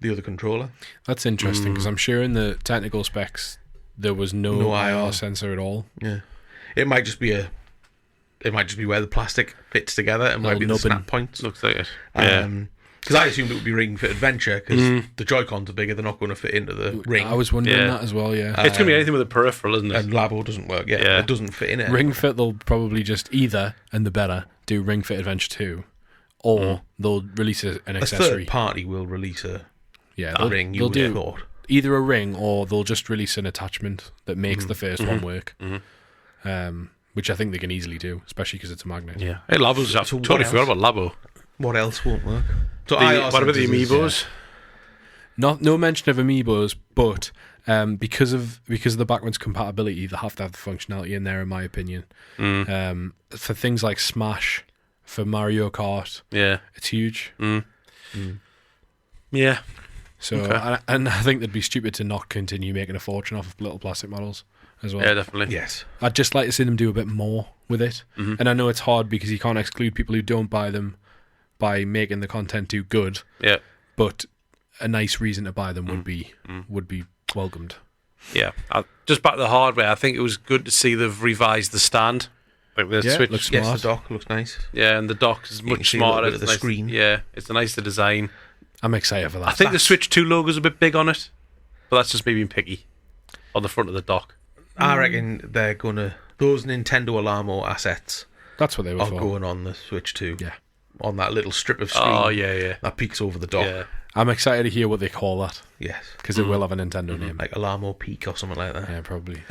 the other controller. That's interesting because I'm sure in the technical specs there was no IR sensor at all. Yeah, it might just be where the plastic fits together. It might be the snap points. Looks like it. Because I assumed it would be Ring Fit Adventure because the Joy-Cons are bigger. They're not going to fit into the ring. I was wondering that as well, yeah. It's going to be anything with a peripheral, isn't it? And Labo doesn't work. Yeah, it doesn't fit in it. Ring Fit, they'll probably just either, and the better, do Ring Fit Adventure 2, or they'll release an accessory. A third party will release a ring. They'll do either a ring or they'll just release an attachment that makes the first one work. Which I think they can easily do, especially because it's a magnet. Yeah. Hey, Labo's totally forgot about Labo. What else won't work? So what about the Amiibos? No mention of Amiibos, but because of the backwards compatibility, they have to have the functionality in there, in my opinion. For things like Smash, for Mario Kart, it's huge. Yeah. So, and I think they'd be stupid to not continue making a fortune off of little plastic models as well. Yeah, definitely. Yes. I'd just like to see them do a bit more with it. And I know it's hard because you can't exclude people who don't buy them by making the content too good. Yeah. But a nice reason to buy them would be welcomed. Yeah. Just back to the hardware, I think it was good to see they've revised the stand. Like the Switch looks smart. Yes, the dock looks nice. Yeah, and the dock is much smarter. The screen. Yeah, it's a nicer design. I'm excited for that. I think the Switch 2 logo's a bit big on it, but that's just me being picky on the front of the dock. I reckon they're going to... Those Nintendo Alamo assets that's what they were are for. going on the Switch 2. Yeah. On that little strip of screen. Oh, yeah. That peeks over the dock. Yeah. I'm excited to hear what they call that. Yes. Because it will have a Nintendo name. Like Alamo Peak or something like that. Yeah, probably.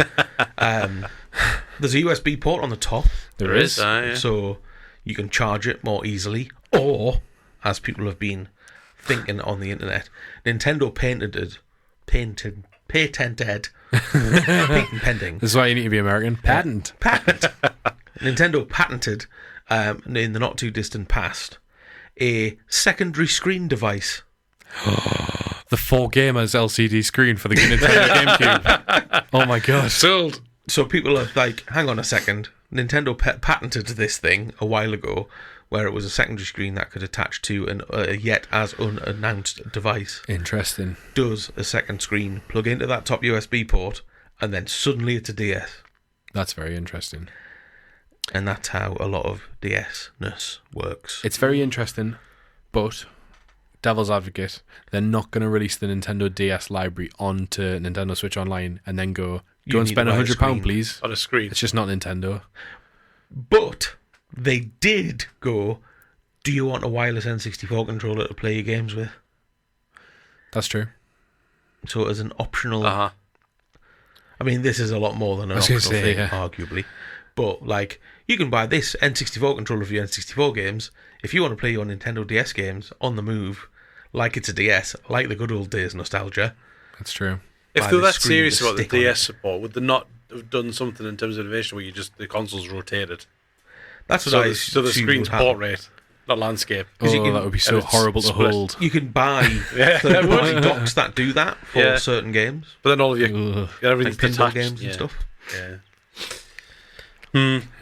There's a USB port on the top. There is. Yeah. So you can charge it more easily. Or, as people have been thinking on the internet, Nintendo patented patent pending. This is why you need to be American. Patent. Nintendo patented in the not too distant past a secondary screen device. The 4Gamers LCD screen for the Nintendo GameCube. Oh my god. Sold. So people are like, hang on a second. Nintendo patented this thing a while ago where it was a secondary screen that could attach to a yet as unannounced device. Interesting. Does a second screen plug into that top USB port, and then suddenly it's a DS. That's very interesting. And that's how a lot of DS-ness works. It's very interesting, but devil's advocate, they're not going to release the Nintendo DS library onto Nintendo Switch Online and then go and spend £100, please. On a screen. It's just not Nintendo. But they did go, do you want a wireless N64 controller to play your games with? That's true. So as an optional... I mean, this is a lot more than an optional thing, arguably. But, like, you can buy this N64 controller for your N64 games. If you want to play your Nintendo DS games on the move, like it's a DS, like the good old days nostalgia. That's true. If they're that serious about the DS support, would they not have done something in terms of innovation where the consoles rotated? That's what so the screen's port rate, not landscape. Oh, that would be so horrible to hold. You can buy third-party docks that do that for certain games. But then all of your everything's like pinball detached. games and stuff. Yeah.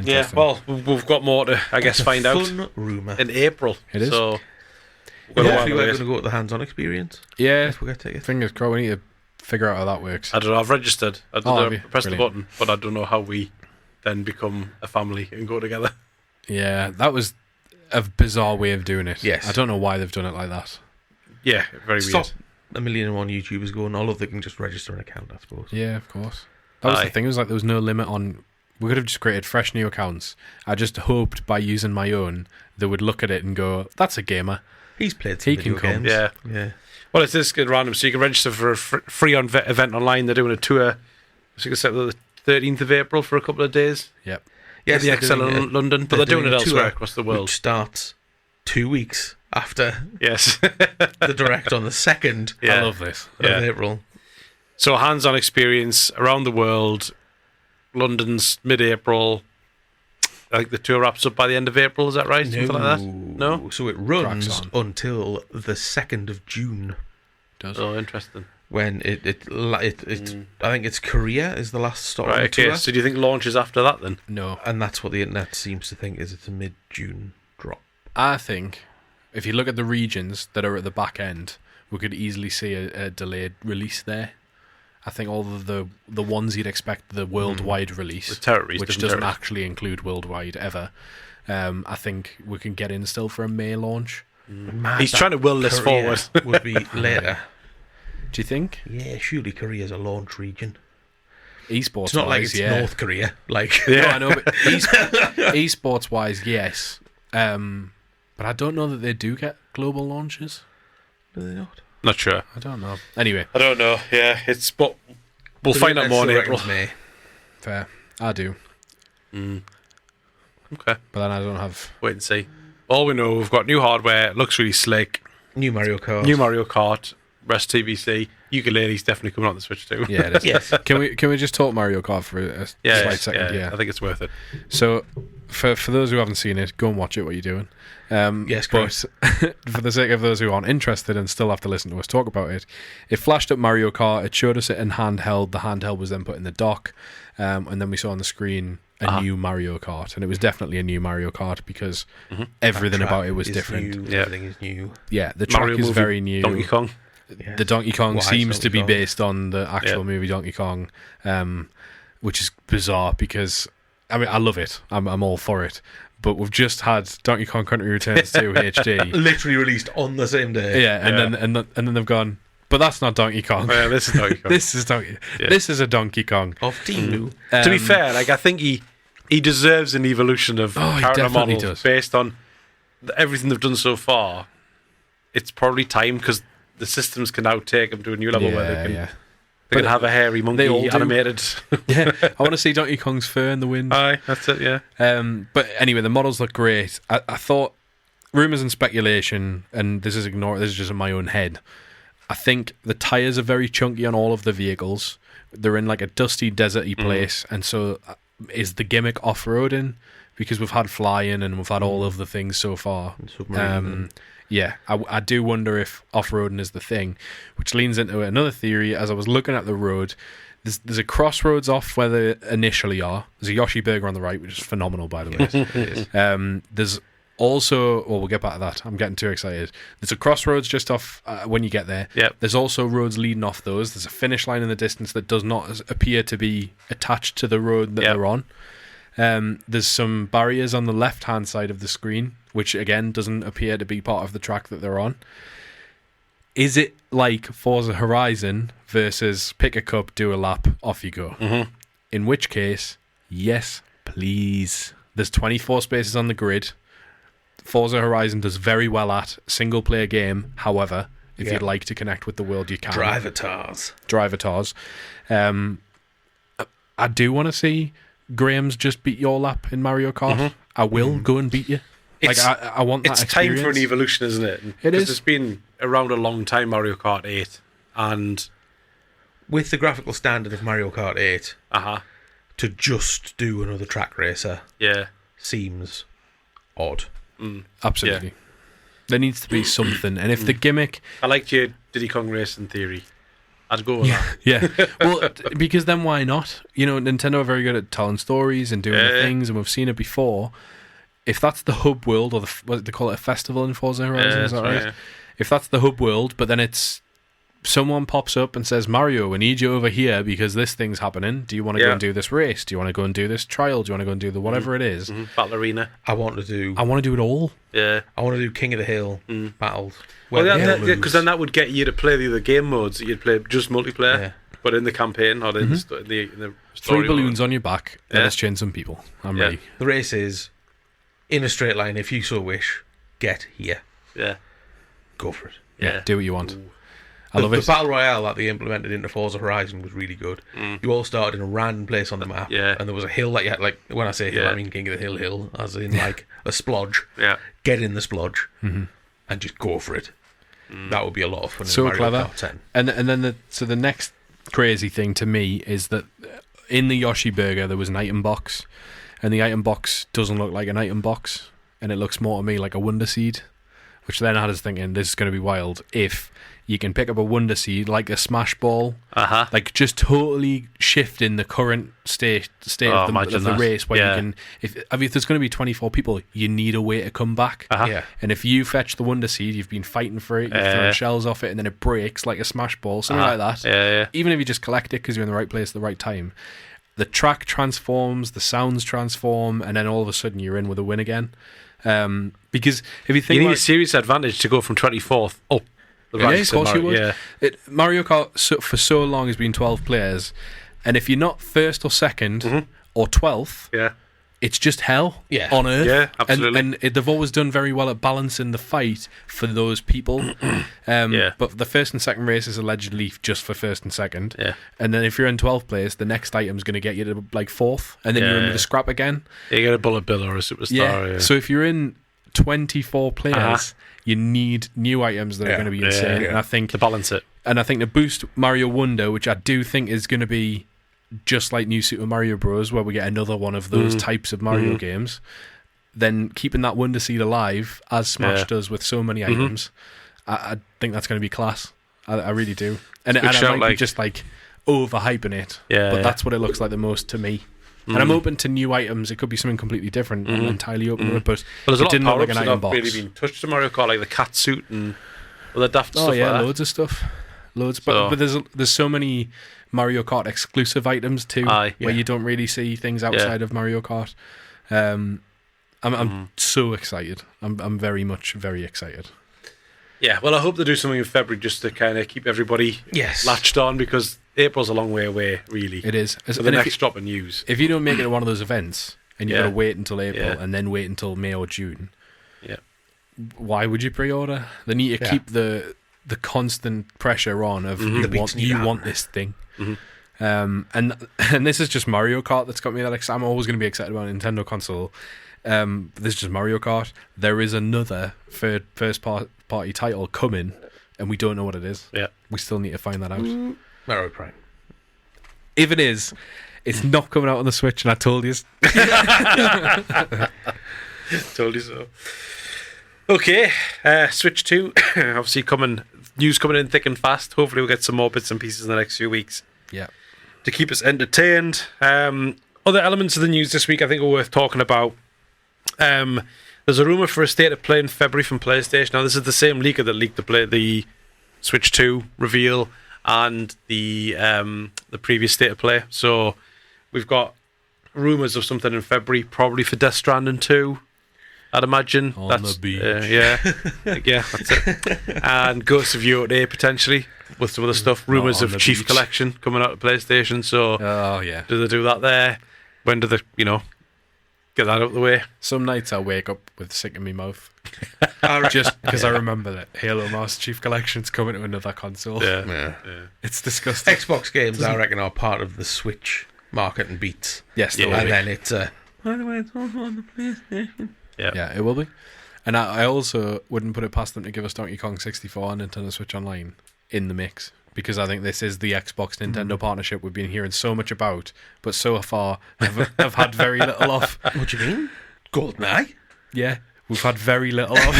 Yeah, well, we've got more to, I guess, find out rumour in April. It is. So, hopefully we're going to go to the hands-on experience. Yeah. We're going to take it. Fingers crossed. We need to figure out how that works. I don't know. I've registered. I pressed the Brilliant. button, but I don't know how we then become a family and go together. Yeah, that was a bizarre way of doing it. Yes. I don't know why they've done it like that. Yeah, very Stop weird. 1,000,001 YouTubers going, all of them can just register an account, I suppose. Yeah, of course. That was the thing. It was like there was no limit on... We could have just created fresh new accounts. I just hoped by using my own, they would look at it and go, that's a gamer. He's played some video games. Yeah. Well, it's this good random, so you can register for a free event online. They're doing a tour. So you can set the 13th of April for a couple of days. Yep. Yes, the XL in London, but they're doing it elsewhere across the world. Which starts 2 weeks after the Direct on the 2nd I love this. of April. So hands-on experience around the world. London's mid-April. I think the tour wraps up by the end of April. Is that right? Something like that? No? So it runs until the 2nd of June. Does. Oh, interesting. when it I think it's Korea is the last stop on the Right, okay. tour, So do you think launches after that then? No. and that's what the internet seems to think is it's a mid-June drop. I think if you look at the regions that are at the back end, we could easily see a delayed release there. I think all of the ones you'd expect the worldwide release, The territories, which different doesn't territories. actually include worldwide ever, I think we can get in still for a May launch. Mad He's that trying to will this Korea forward. would be later. Do you think? Yeah, surely Korea's a launch region. Esports It's not like wise, it's yeah. North Korea. Like, No, I know, but esports wise, yes. But I don't know that they do get global launches. do they not? Not sure. I don't know. Anyway, I don't know. Yeah, but we'll find out more in April. May. fair. I do. Okay, But then I don't have... wait and see. All we know, we've got new hardware. It looks really slick. New Mario Kart. New Mario Kart. Rest TBC. Ukulele's definitely coming on the Switch too. Yeah, it is. Yes. Can we just talk Mario Kart for a slight second? Yeah. I think it's worth it. So, for those who haven't seen it, go and watch it. What you're doing? Yes, but for the sake of those who aren't interested and still have to listen to us talk about it, it flashed up Mario Kart. It showed us it in handheld. The handheld was then put in the dock, and then we saw on the screen a new Mario Kart, and it was definitely a new Mario Kart because everything Track about it was is different. New, Yeah. Everything is new. Yeah, the track Mario is movie, very new. Donkey Kong. Yeah. The Donkey Kong Wise seems to Donkey be Kong. based on the actual movie Donkey Kong, which is bizarre because I mean I love it. I'm all for it. But we've just had Donkey Kong Country Returns 2 HD. Literally released on the same day. Yeah, and then they've gone, but that's not Donkey Kong. Yeah, this is Donkey Kong. This is Donkey. Yeah. This is a Donkey Kong. Of Teemu. To be fair, like I think he deserves an evolution of Oh, he character definitely models does. based on everything they've done so far. It's probably time because the systems can now take them to a new level where they can they But can have a hairy they all monkey do. animated. yeah. I want to see Donkey Kong's fur in the wind. Aye, that's it. Yeah. But anyway, the models look great. I thought rumors and speculation, and this is just in my own head. I think the tires are very chunky on all of the vehicles. They're in like a dusty, deserty place, and so is the gimmick off-roading because we've had flying and we've had all of the things so far. Submarine. Yeah, I do wonder if off-roading is the thing, which leans into another theory. As I was looking at the road, there's a crossroads off where they initially are. There's a Yoshi Burger on the right, which is phenomenal, by the way. It is. There's also, well, we'll get back to that. I'm getting too excited. There's a crossroads just off when you get there. Yep. There's also roads leading off those. There's a finish line in the distance that does not appear to be attached to the road that Yep. they're on. There's some barriers on the left-hand side of the screen, which again doesn't appear to be part of the track that they're on. Is it like Forza Horizon versus pick a cup, do a lap, off you go? Mm-hmm. In which case, yes, please. There's 24 spaces on the grid. Forza Horizon does very well at single-player game. However, if Yeah. you'd like to connect with the world, you can. Drivatars. Drivatars. I do want to see Graham's just beat your lap in Mario Kart. I will go and beat you. Like It's- I want that It's experience. time for an evolution, isn't it? It is. It's been around a long time, Mario Kart 8, and With the graphical standard of Mario Kart 8, to just do another track racer yeah. seems odd. Absolutely. There needs to be something. And if the gimmick... I liked your Diddy Kong racing theory. I'd go with that. Yeah. Well, because then why not? You know, Nintendo are very good at telling stories and doing the Yeah. things, and we've seen it before. If that's the hub world, or what they call it, a festival in Forza Horizon, is that right? Yeah. If that's the hub world, but then it's someone pops up and says, Mario, we need you over here because this thing's happening. Do you want to go Yeah. and do this race? Do you want to go and do this trial? Do you want to go and do the whatever it is? Battle Arena. I want to do I want to do it all. Yeah. King of the Hill battles. Well, Where because you lose. then that would get you to play the other game modes that you'd play just multiplayer, Yeah. but in the campaign or in the story. Three Story balloons on your back. Yeah. Let's chain some people. I'm Yeah. ready. The race is in a straight line, if you so wish. Get here. Yeah. Go for it. Yeah. Do what you want. Ooh. I love the it. Battle Royale that they implemented into Forza Horizon was really good. You all started in a random place on the map, Yeah. and there was a hill that you had, like, when I say hill, Yeah. I mean King of the Hill, as in, like, a splodge. Yeah. Get in the splodge, and just go for it. That would be a lot of fun So in Mario clever. Kart 10. And then the next crazy thing to me is that in the Yoshi Burger there was an item box, and the item box doesn't look like an item box, and it looks more to me like a Wonder Seed, which then had us thinking this is going to be wild if you can pick up a wonder seed like a smash ball, Uh-huh. like just totally shifting the current state of the race. Where you can, if there's going to be 24 people, you need a way to come back. Uh-huh. Yeah. And if you fetch the wonder seed, you've been fighting for it, you've thrown shells off it, and then it breaks like a smash ball, something like that. Yeah. Even if you just collect it because you're in the right place at the right time, the track transforms, the sounds transform, and then all of a sudden you're in with a win again. Because if you think you need a serious advantage to go from 24th up the ranks. of course you would. Yeah. Mario Kart for so long has been 12 players, and if you're not first or 2nd or 12th, it's just hell on Earth. Yeah, absolutely. And they've always done very well at balancing the fight for those people. But the first and second race is allegedly just for first and second. Yeah. And then if you're in 12th place, the next item's going to get you to like 4th, and then you're in with a scrap again. You get a bullet bill or a superstar. Yeah. So if you're in 24 players, you need new items that are going to be insane. And I think to balance it. And I think to boost Mario Wonder, which I do think is going to be just like New Super Mario Bros., where we get another one of those types of Mario games, then keeping that Wonder Seed alive, as Smash does with so many items, I think that's going to be class. I really do. And I might be just like overhyping it, but that's what it looks like the most to me. And I'm open to new items. It could be something completely different. I'm entirely open to it, but there's a lot didn't of look like an power-ups item that have box. really been touched to Mario Kart, like the cat suit and other daft stuff like that. Loads of stuff. Loads. But there's so many Mario Kart exclusive items too, where you don't really see things outside of Mario Kart. I'm so excited. I'm very much very excited. Yeah, well, I hope they do something in February just to kind of keep everybody latched on, because April's a long way away, really. It is. For the next drop of news. If you don't make it to one of those events, and you've got to wait until April, and then wait until May or June, why would you pre-order? They need to keep the constant pressure on of you want this thing. And this is just Mario Kart that's got me that excited. I'm always going to be excited about a Nintendo console. This is just Mario Kart. There is another first party title coming, and we don't know what it is. Yeah, we still need to find that out. Mario Prime. If it is, it's not coming out on the Switch, and I told you. Told you so. Okay, Switch 2, obviously news coming in thick and fast. Hopefully we'll get some more bits and pieces in the next few weeks. Yeah. To keep us entertained. Other elements of the news this week I think are worth talking about. There's a rumour for a state of play in February from PlayStation. Now this is the same leaker that leaked the Switch 2 reveal and the previous state of play. So we've got rumours of something in February, probably for Death Stranding 2. I'd imagine on that's the beach. Yeah, that's it. And Ghosts of Yotei potentially with some other stuff. Rumours of Chief Collection coming out of PlayStation. So, do they do that there? When do they, get that out of the way? Some nights I wake up with sick in my mouth, just because I remember that Halo Master Chief Collection's coming to another console. Yeah. It's disgusting. Xbox games, I reckon, are part of the Switch market and beats. Yes, and then it's by the way, it's also on the PlayStation. Yeah, it will be. And I also wouldn't put it past them to give us Donkey Kong 64 and Nintendo Switch Online in the mix, because I think this is the Xbox Nintendo partnership we've been hearing so much about, but so far have had very little of. What do you mean? GoldenEye? Yeah, we've had very little of.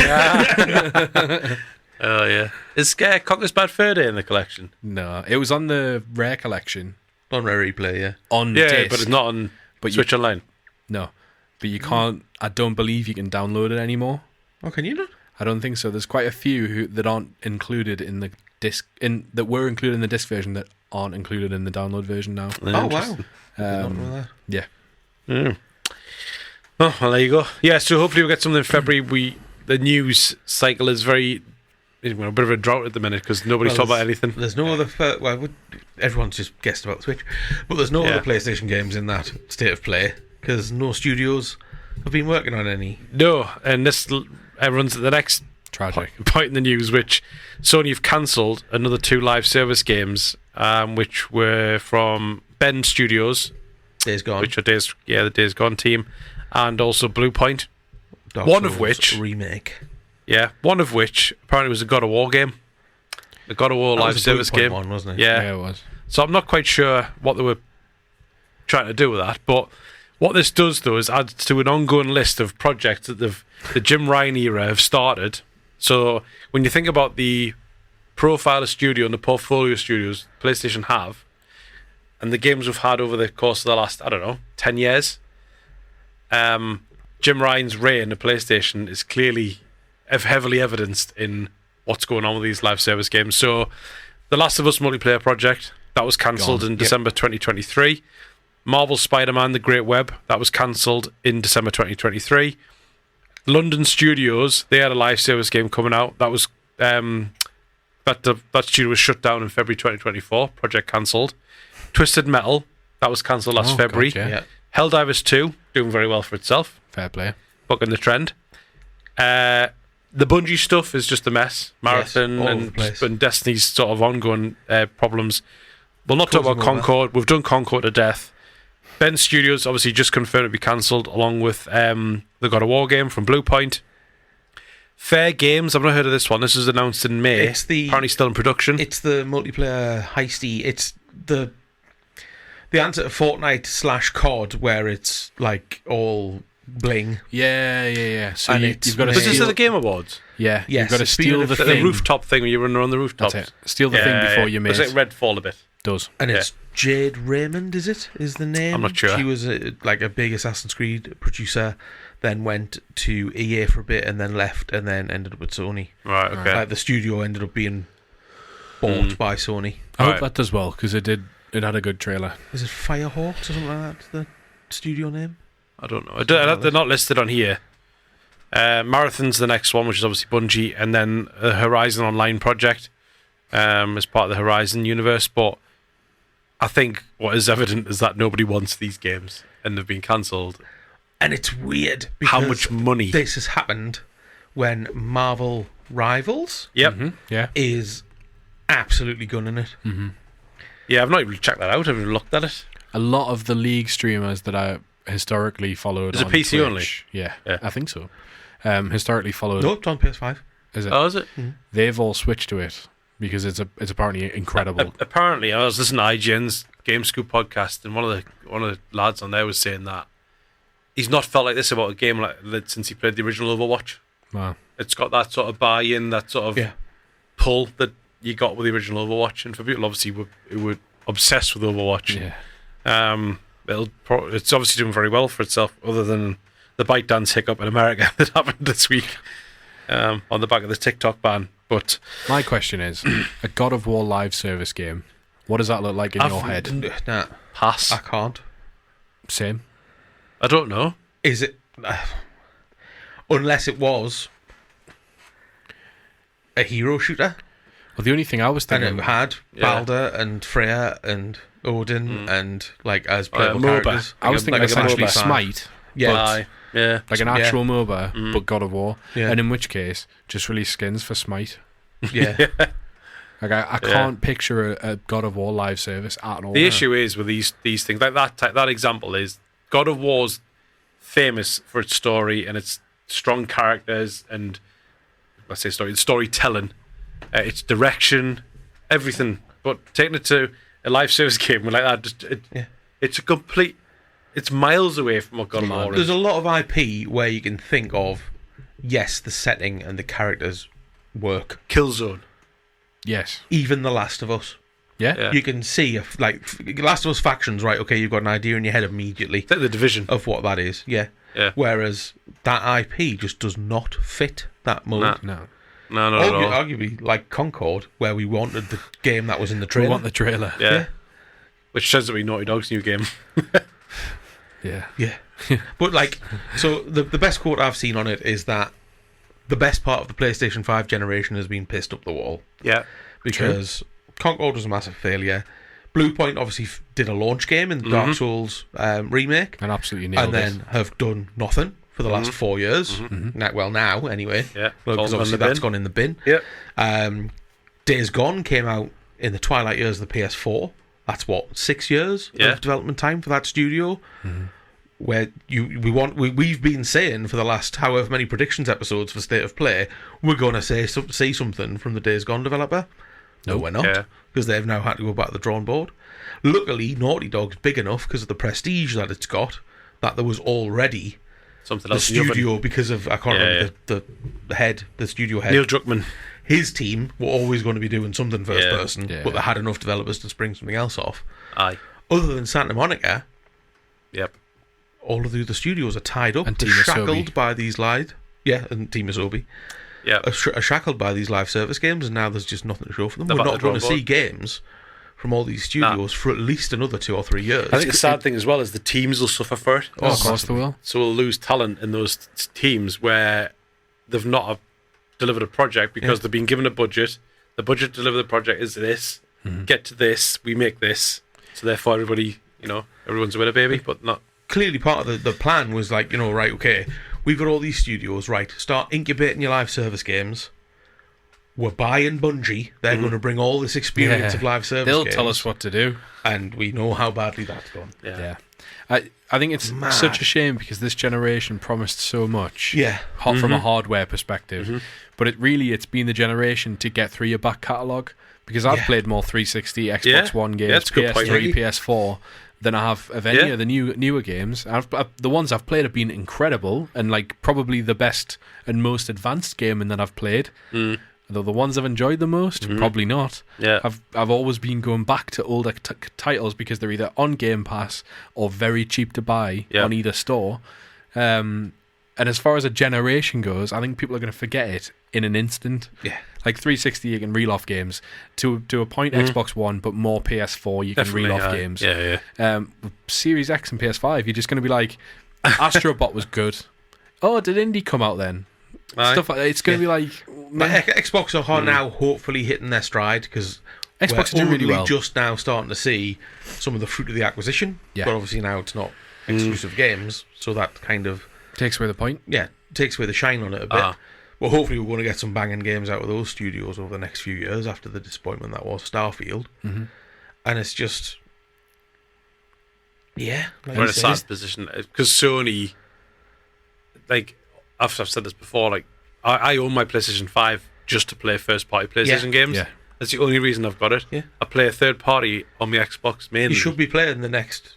Oh yeah. Is Conker's Bad Fur Day in the collection? No, it was on the Rare collection. On Rare Replay, yeah. On disc, but it's not on Switch Online. No. But you can't. I don't believe you can download it anymore. Oh, can you not? I don't think so. There's quite a few that aren't included in the disc, that were included in the disc version that aren't included in the download version now. Oh wow! Yeah. Mm. Oh well, there you go. Yeah, so hopefully we'll get something in February. The news cycle is very a bit of a drought at the minute because nobody's talking about anything. There's no other. Everyone's just guessed about the Switch, but there's no other PlayStation games in that state of play, because no studios have been working on any. No, and everyone's at the next tragic point in the news, which Sony have cancelled another 2 live service games, which were from Bend Studios, Days Gone, which are the Days Gone team, and also Blue Point. Dark one Souls of which remake. Yeah, one of which apparently was a God of War game. The God of War live service game, one, wasn't it? Yeah, it was. So I'm not quite sure what they were trying to do with that, but what this does, though, is add to an ongoing list of projects that the Jim Ryan era have started. So when you think about the profile of studio and the portfolio of studios PlayStation have, and the games we've had over the course of the last, 10 years, Jim Ryan's reign of PlayStation is clearly heavily evidenced in what's going on with these live service games. So, The Last of Us multiplayer project, that was cancelled in December 2023. Marvel Spider-Man: The Great Web, that was cancelled in December 2023. London Studios, they had a live service game coming out. That was that studio was shut down in February 2024. Project cancelled. Twisted Metal, that was cancelled last February. God, yeah. Helldivers 2, doing very well for itself. Fair play. Bucking the trend. The Bungie stuff is just a mess. Marathon and Destiny's sort of ongoing problems. We'll not talk about Concord. We've done Concord to death. Ben Studios obviously just confirmed to be cancelled, along with the God of War game from Bluepoint. Fair Games, I've not heard of this one. This was announced in May. It's apparently still in production. It's the multiplayer heisty. It's the answer to Fortnite / COD, where it's like all bling. Yeah. So you've got to But this is steal the Game Awards. Yeah, Yes, you've got to it's steal the The thing. rooftop thing when you run on the rooftops. That's it. Steal the thing before you miss. It's like Redfall a bit. Does. And it's Jade Raymond, is the name? I'm not sure. She was a big Assassin's Creed producer, then went to EA for a bit, and then left, and then ended up with Sony. Right, okay. The studio ended up being bought by Sony. I hope Right. that does well, because it had a good trailer. Is it Firehawks or something like that? The studio name? I don't know. They're not listed on here. Marathon's the next one, which is obviously Bungie, and then the Horizon Online project as part of the Horizon universe. But I think what is evident is that nobody wants these games, and they've been cancelled. And it's weird How because much money? this has happened when Marvel Rivals Yep. Yeah. is absolutely gunning it. Yeah, I've not even checked that out. I've even looked at it. A lot of the League streamers that I historically followed Is it on PC Twitch, only? Yeah, Yeah. I think so. Historically followed. No, it's on PS5. Is it? Oh, is it? They've all switched to it because it's apparently incredible. Apparently, I was listening to IGN's Game Scoop podcast, and one of the lads on there was saying that he's not felt like this about a game like that since he played the original Overwatch. Wow. It's got that sort of buy-in, that sort of pull that you got with the original Overwatch, and for people obviously who were obsessed with Overwatch, it's obviously doing very well for itself, other than the ByteDance hiccup in America that happened this week on the back of the TikTok ban. But My question is, a God of War live service game, what does that look like in your head? Nah, pass. I can't. Same. I don't know. Is it? Unless it was a hero shooter, Well, the only thing I was and thinking, it had Balder and Freya and Odin and like as playable MOBA. characters. I was thinking like a essentially MOBA. Smite, Yeah, Aye. Yeah. like an actual MOBA, but God of War. Yeah. And in which case, just release skins for Smite. yeah. Like I can't picture a God of War live service at all. The issue is with these things, like that example is God of War's famous for its story and its strong characters and storytelling, its direction, everything. But taking it to a live service game like that, it's miles away from what God of War There's is. a lot of IP where you can think of, yes, the setting and the characters work. Killzone. Yes. Even The Last of Us. Yeah. You can see, like, Last of Us factions, right? Okay, you've got an idea in your head immediately It's like The Division. of what that is. Yeah. Whereas that IP just does not fit that mold. No. No, not at all. Arguably, like Concord, where we wanted the game that was in the trailer. We want the trailer. Yeah. Which says that we Naughty Dog's new game. Yeah. Yeah. But, like, so the best quote I've seen on it is that the best part of the PlayStation 5 generation has been pissed up the wall. Yeah. Because Concord was a massive failure. Bluepoint obviously did a launch game in the Dark Souls remake. And absolutely nailed And then have done nothing for the last 4 years. Now, anyway. Yeah. Because obviously that's gone in the bin. Yeah. Days Gone came out in the twilight years of the PS4. That's what, 6 years of development time for that studio. Where we've been saying for the last however many predictions episodes for State of Play, we're going to see something from the Days Gone developer. No, we're not, because they've now had to go back to the drawing board. Luckily, Naughty Dog's big enough because of the prestige that it's got, that there was already Something the else in the oven. studio, because of, I can't remember the studio head. Neil Druckmann. his team were always going to be doing something first person, Yeah. but they had enough developers to spring something else off. Aye. Other than Santa Monica, Yep. all of the other studios are tied up. And They're Team shackled Asobi. by these live... Yeah, and Team Asobi. Yep. Are shackled by these live service games, and now there's just nothing to show for them. They're We're back not to the going to drawing see games from all these studios for at least another 2 or 3 years. I think the sad thing as well is the teams will suffer for it. Oh, of course they will. So we'll lose talent in those teams where they've not delivered a project because they've been given a budget. The budget to deliver the project is this. Get to this, we make this. So therefore everybody, everyone's a winner, baby, but not... Clearly part of the plan was like, right, okay, we've got all these studios, right, start incubating your live service games. We're buying Bungie. They're going to bring all this experience of live service They'll games. tell us what to do. And we know how badly that's gone. Yeah. I think it's such a shame because this generation promised so much. Yeah. From a hardware perspective. But it's been the generation to get through your back catalogue. Because I've played more 360, Xbox One games, that's a good point, PS3, Ricky. PS4 than I have of any of the newer games. The ones I've played have been incredible and like probably the best and most advanced gaming that I've played. Though the ones I've enjoyed the most, probably not. Yeah. I've always been going back to older titles because they're either on Game Pass or very cheap to buy on either store. And as far as a generation goes, I think people are going to forget it in an instant. Yeah. Like 360, you can reel off games. To a point, Xbox One, but more PS4, you can reel off games. Yeah. Series X and PS5, you're just going to be like, Astro Bot was good. Oh, did Indie come out then? Stuff like that. It's going to be like... But Xbox are now hopefully hitting their stride because Xbox we're are doing really only well. just now starting to see some of the fruit of the acquisition. Yeah. But obviously now it's not exclusive games, so that kind of... Takes away the point. Yeah, takes away the shine on it a bit. Well, hopefully we're going to get some banging games out of those studios over the next few years after the disappointment that was Starfield. And it's just... Yeah. Like We're in you a say. sad position because Sony, like I've said this before, like I own my PlayStation 5 just to play first-party PlayStation games. Yeah. That's the only reason I've got it. Yeah. I play a third-party on my Xbox mainly. You should be playing the next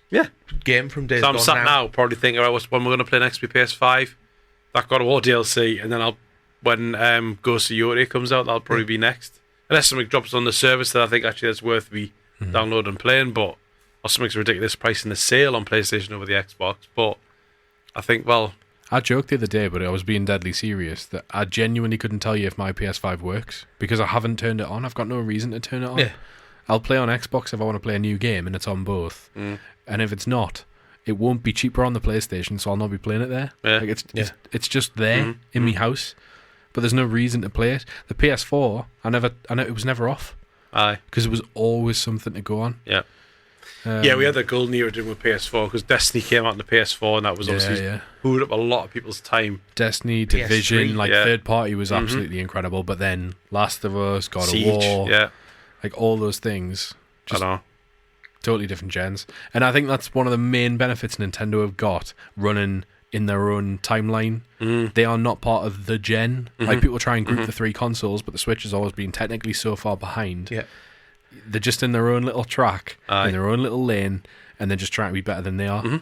game from Days So I'm Gone sat now probably thinking, all right, what's one we're going to play next with PS5? That God of War DLC, and then when Ghost of Yori comes out, that'll probably be next. Unless something drops on the service that I think actually that's worth me downloading and playing, but or something's ridiculous price in the sale on PlayStation over the Xbox. But I think, I joked the other day, but I was being deadly serious, that I genuinely couldn't tell you if my PS5 works because I haven't turned it on. I've got no reason to turn it on. Yeah. I'll play on Xbox if I want to play a new game and it's on both. And if it's not, it won't be cheaper on the PlayStation, so I'll not be playing it there. Yeah. Like it's just there in my house, but there's no reason to play it. The PS4, I know it was never off aye, because it was always something to go on. yeah. We had the golden era doing with PS4 because Destiny came out on the PS4 and that was obviously hoovered up a lot of people's time. Destiny, Division, PS3, third party was absolutely incredible, but then Last of Us, God Siege, of War, yeah. like all those things, I know. totally different gens. And I think that's one of the main benefits Nintendo have got running in their own timeline. They are not part of the gen. Like people try and group the three consoles, but the Switch has always been technically so far behind. Yeah. They're just in their own little track, Aye. in their own little lane, and they're just trying to be better than they are. And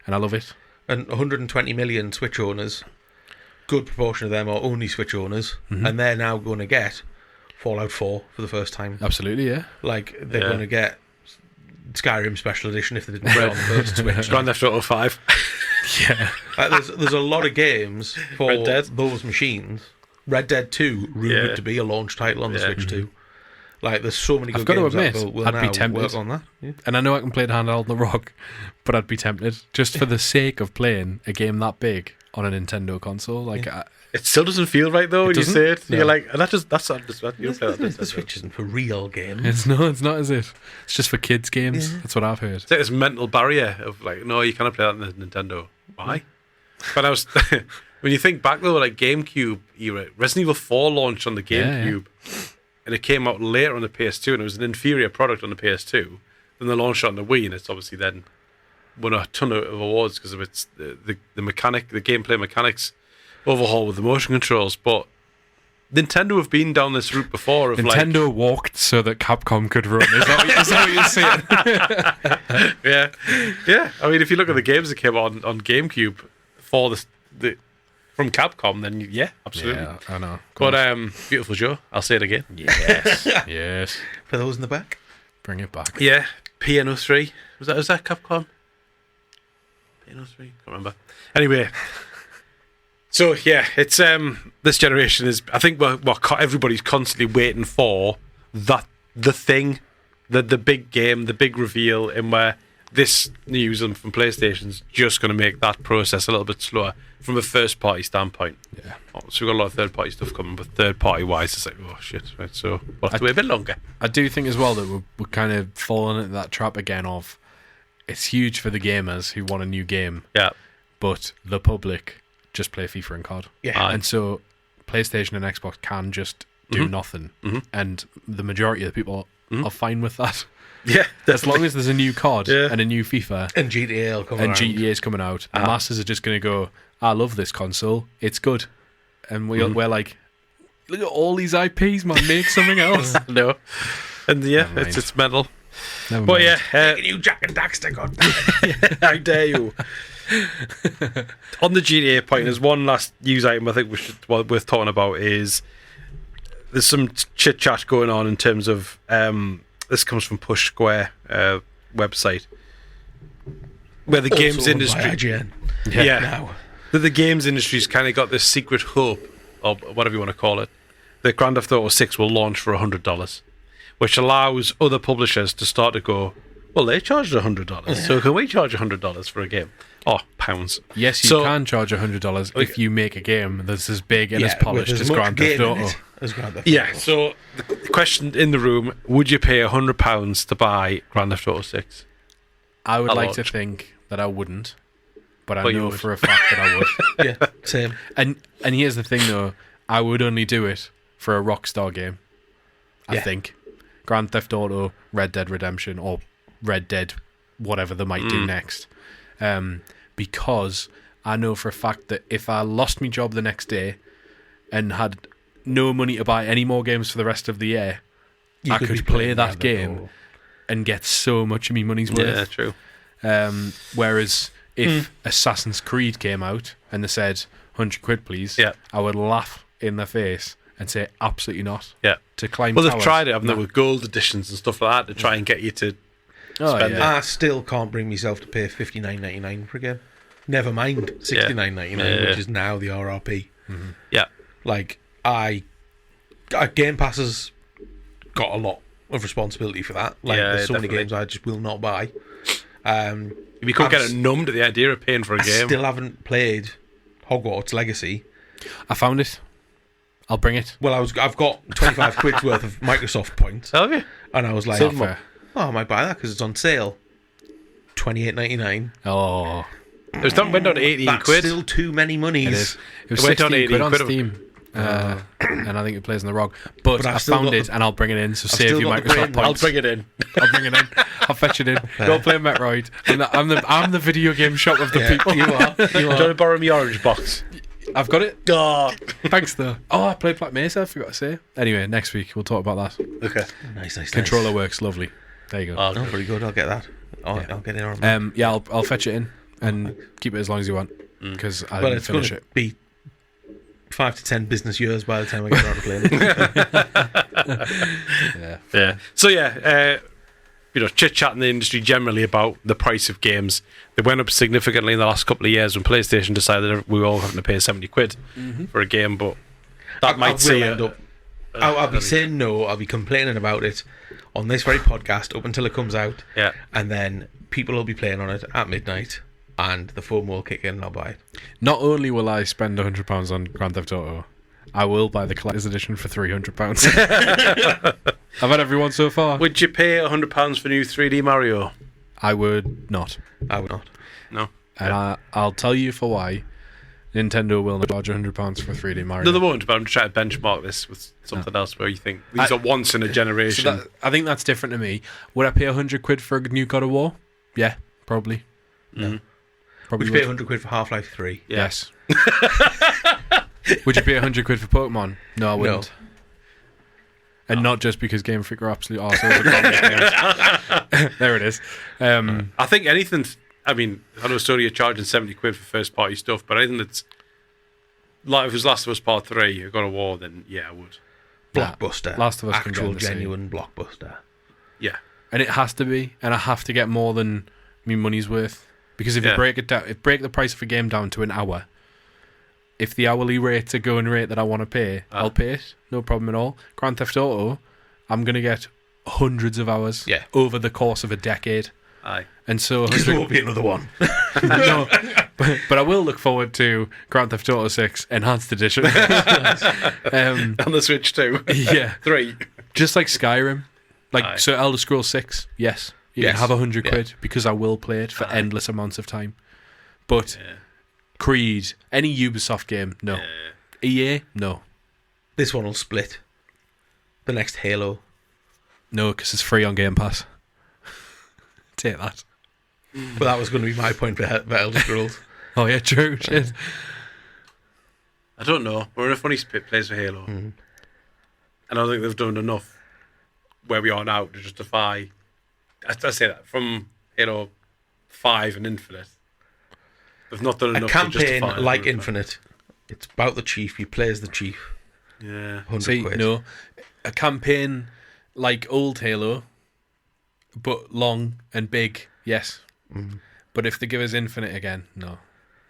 I love it. And 120 million Switch owners, good proportion of them are only Switch owners, and they're now going to get Fallout 4 for the first time. Absolutely, yeah. Like, they're going to get Skyrim Special Edition if they didn't play it on the first Switch. Grand Theft Auto 5. Yeah. There's a lot of games for Red Dead. those machines. Red Dead 2 rumoured Yeah. to be a launch title on the Switch too. Like, there's so many good I've got to games admit, that will I'd be now tempted. work on that. Yeah. And I know I can play the handheld on the rock, but I'd be tempted just for the sake of playing a game that big on a Nintendo console. Like, It still doesn't feel right though when you doesn't? say it. No. You're like, that's not just you don't play that The Nintendo. Switch isn't for real games. it's not, is it? It's just for kids games. That's what I've heard. It's like this mental barrier of like, no, you cannot play that on the Nintendo. Why? But I was when you think back though, like GameCube era, Resident Evil 4 launched on the GameCube, and it came out later on the PS2, and it was an inferior product on the PS2. Then they launched it on the Wii, and it's obviously then won a ton of awards because of its the gameplay mechanics overhaul with the motion controls. But Nintendo have been down this route before. Of Nintendo walked so that Capcom could run. Is that what you're saying? yeah. I mean, if you look at the games that came on GameCube for from Capcom, then yeah, absolutely. Yeah, I know. But beautiful show. I'll say it again. Yes, yes. For those in the back. Bring it back. Yeah, PN03. Was that Capcom? PN03? Can't remember. Anyway, so yeah, it's this generation is. I think what everybody's constantly waiting for the thing, the big game, the big reveal, and where this news from PlayStation's just going to make that process a little bit slower from a first party standpoint. Yeah. So we've got a lot of third party stuff coming, but third party wise, it's like, oh shit, right? So we'll have to wait a bit longer. I do think as well that we're kind of falling into that trap again of it's huge for the gamers who want a new game, Yeah. but the public just play FIFA and COD. Yeah. And so PlayStation and Xbox can just do nothing. And the majority of the people are fine with that. Yeah. As long as there's a new COD and a new FIFA And GTA will come and around. GTA's coming out, the masses are just going to go, I love this console, it's good. And we're like, look at all these IPs, man, make something else. No. And yeah, Never mind. it's mental. Never But mind. yeah, You Jack and Daxter, God. how dare you? On the GTA point, there's one last news item I think worth talking about is there's some chit chat going on in terms of this comes from Push Square website where the games Also owned by industry IGN. yeah Now. that the games industry's kind of got this secret hope or whatever you want to call it that Grand Theft Auto 6 will launch for $100, which allows other publishers to start to go, well, they charged $100, so can we charge $100 for a game? Oh, pounds. Yes, you can charge $100 if you make a game that's as big and as polished with as much Grand Theft game in Auto. it as Grand Theft Yeah, Auto. so the question in the room, would you pay £100 to buy Grand Theft Auto 6? I would A like to launch. think that I wouldn't, but I But you know would. for a fact that I would. Yeah, same. And here's the thing, though. I would only do it for a Rockstar game, I Yeah. think. Grand Theft Auto, Red Dead Redemption, or Red Dead, whatever they might do next. Because I know for a fact that if I lost my job the next day and had no money to buy any more games for the rest of the year, I be could play playing that Grand Theft game Auto. and get so much of my money's Yeah, worth. true. Whereas if Assassin's Creed came out and they said, 100 quid please, Yeah. I would laugh in their face and say, absolutely not. Yeah. To climb Well, they've towers. tried it, haven't they, Nah. with gold editions and stuff like that to try and get you to Oh, spend yeah. I still can't bring myself to pay $59.99 for a game. Never mind $69.99, Yeah. which is now the RRP. Yeah. Like, Game Pass has got a lot of responsibility for that. Like, Yeah, there's so many definitely. games I just will not buy. You become I've getting numb to the idea of paying for a I game. still haven't played Hogwarts Legacy. I found it. I'll bring it. Well, I've got 25 quid's worth of Microsoft points, Have you? and I was like, Not fair. oh, I might buy that because it's on sale. $28.99. Oh, It was went down to 18 That's quid. still too many monies. it is. It was It went down 16 quid 18 on quid. Steam. And I think it plays in the ROG. But I've I still found got it the- and I'll bring it in, so save still you got the Microsoft brain. points. I'll bring it in. I'll bring it in. I'll fetch it in. Go play Metroid. I'm the video game shop of the people. You are. Do you want to borrow me orange box? I've got it. Oh. Thanks though. Oh, I played Black Mesa, I forgot to say. Anyway, next week we'll talk about that. Okay. Nice. Controller works lovely. There you go. Oh, Oh, very good. I'll get that. I'll get in on that. Yeah, I'll fetch it in and keep it as long as you want because I Well, didn't it's going finish to it. be 5 to 10 business years by the time I get around to playing it. Yeah. Yeah. So yeah, chit chat in the industry generally about the price of games. They went up significantly in the last couple of years when PlayStation decided we were all having to pay 70 quid for a game, but that I might will see end up. I'll be saying no. I'll be complaining about it on this very podcast up until it comes out, Yeah. and then people will be playing on it at midnight, and the FOMO will kick in, and I'll buy it. Not only will I spend £100 on Grand Theft Auto, I will buy the collector's edition for £300. I've had everyone so far. Would you pay £100 for new 3D Mario? I would not. I would not. No. And I'll tell you for why. Nintendo will not charge £100 for 3D Mario. No, they won't, but I'm trying to benchmark this with something else where you think these are once in a generation. So I think that's different to me. Would I pay 100 quid for a new God of War? Yeah, probably. Mm-hmm. Probably Would you pay 100 quid for Half-Life 3? Yeah. Yes. Would you pay 100 quid for Pokemon? No, I wouldn't. And not just because Game Freak are absolute arseholes. There it is. I think anything. I mean, I know Sony are charging 70 quid for first party stuff, but anything that's like if it was Last of Us Part 3, God of War, then yeah, I would. Blockbuster. Last of Us can get actual in the same. genuine blockbuster. Yeah. And it has to be, and I have to get more than me money's worth. Because if you break it down, break the price of a game down to an hour, if the hourly rate's a going rate that I want to pay, I'll pay it. No problem at all. Grand Theft Auto, I'm going to get hundreds of hours over the course of a decade. Aye. Because And so there will be another one. no, but I will look forward to Grand Theft Auto 6 Enhanced Edition. On the Switch too. Yeah. 3. Just like Skyrim. So Elder Scrolls 6, yes. You can have 100 quid because I will play it for endless amounts of time. But Creed, any Ubisoft game, no. EA, no. This one will split. The next Halo. No, because it's free on Game Pass. Take that. But that was going to be my point for Elder Scrolls. Oh yeah, true. Shit. I don't know. We're in a funny place for Halo. And I don't think they've done enough where we are now to justify... I say that, from Halo 5 and Infinite. They've not done enough a campaign to justify like Infinite. It's about the Chief. You play as the Chief. Yeah. 100 See, quid. no. A campaign like old Halo, but long and big, yes. But if they give us Infinite again, no.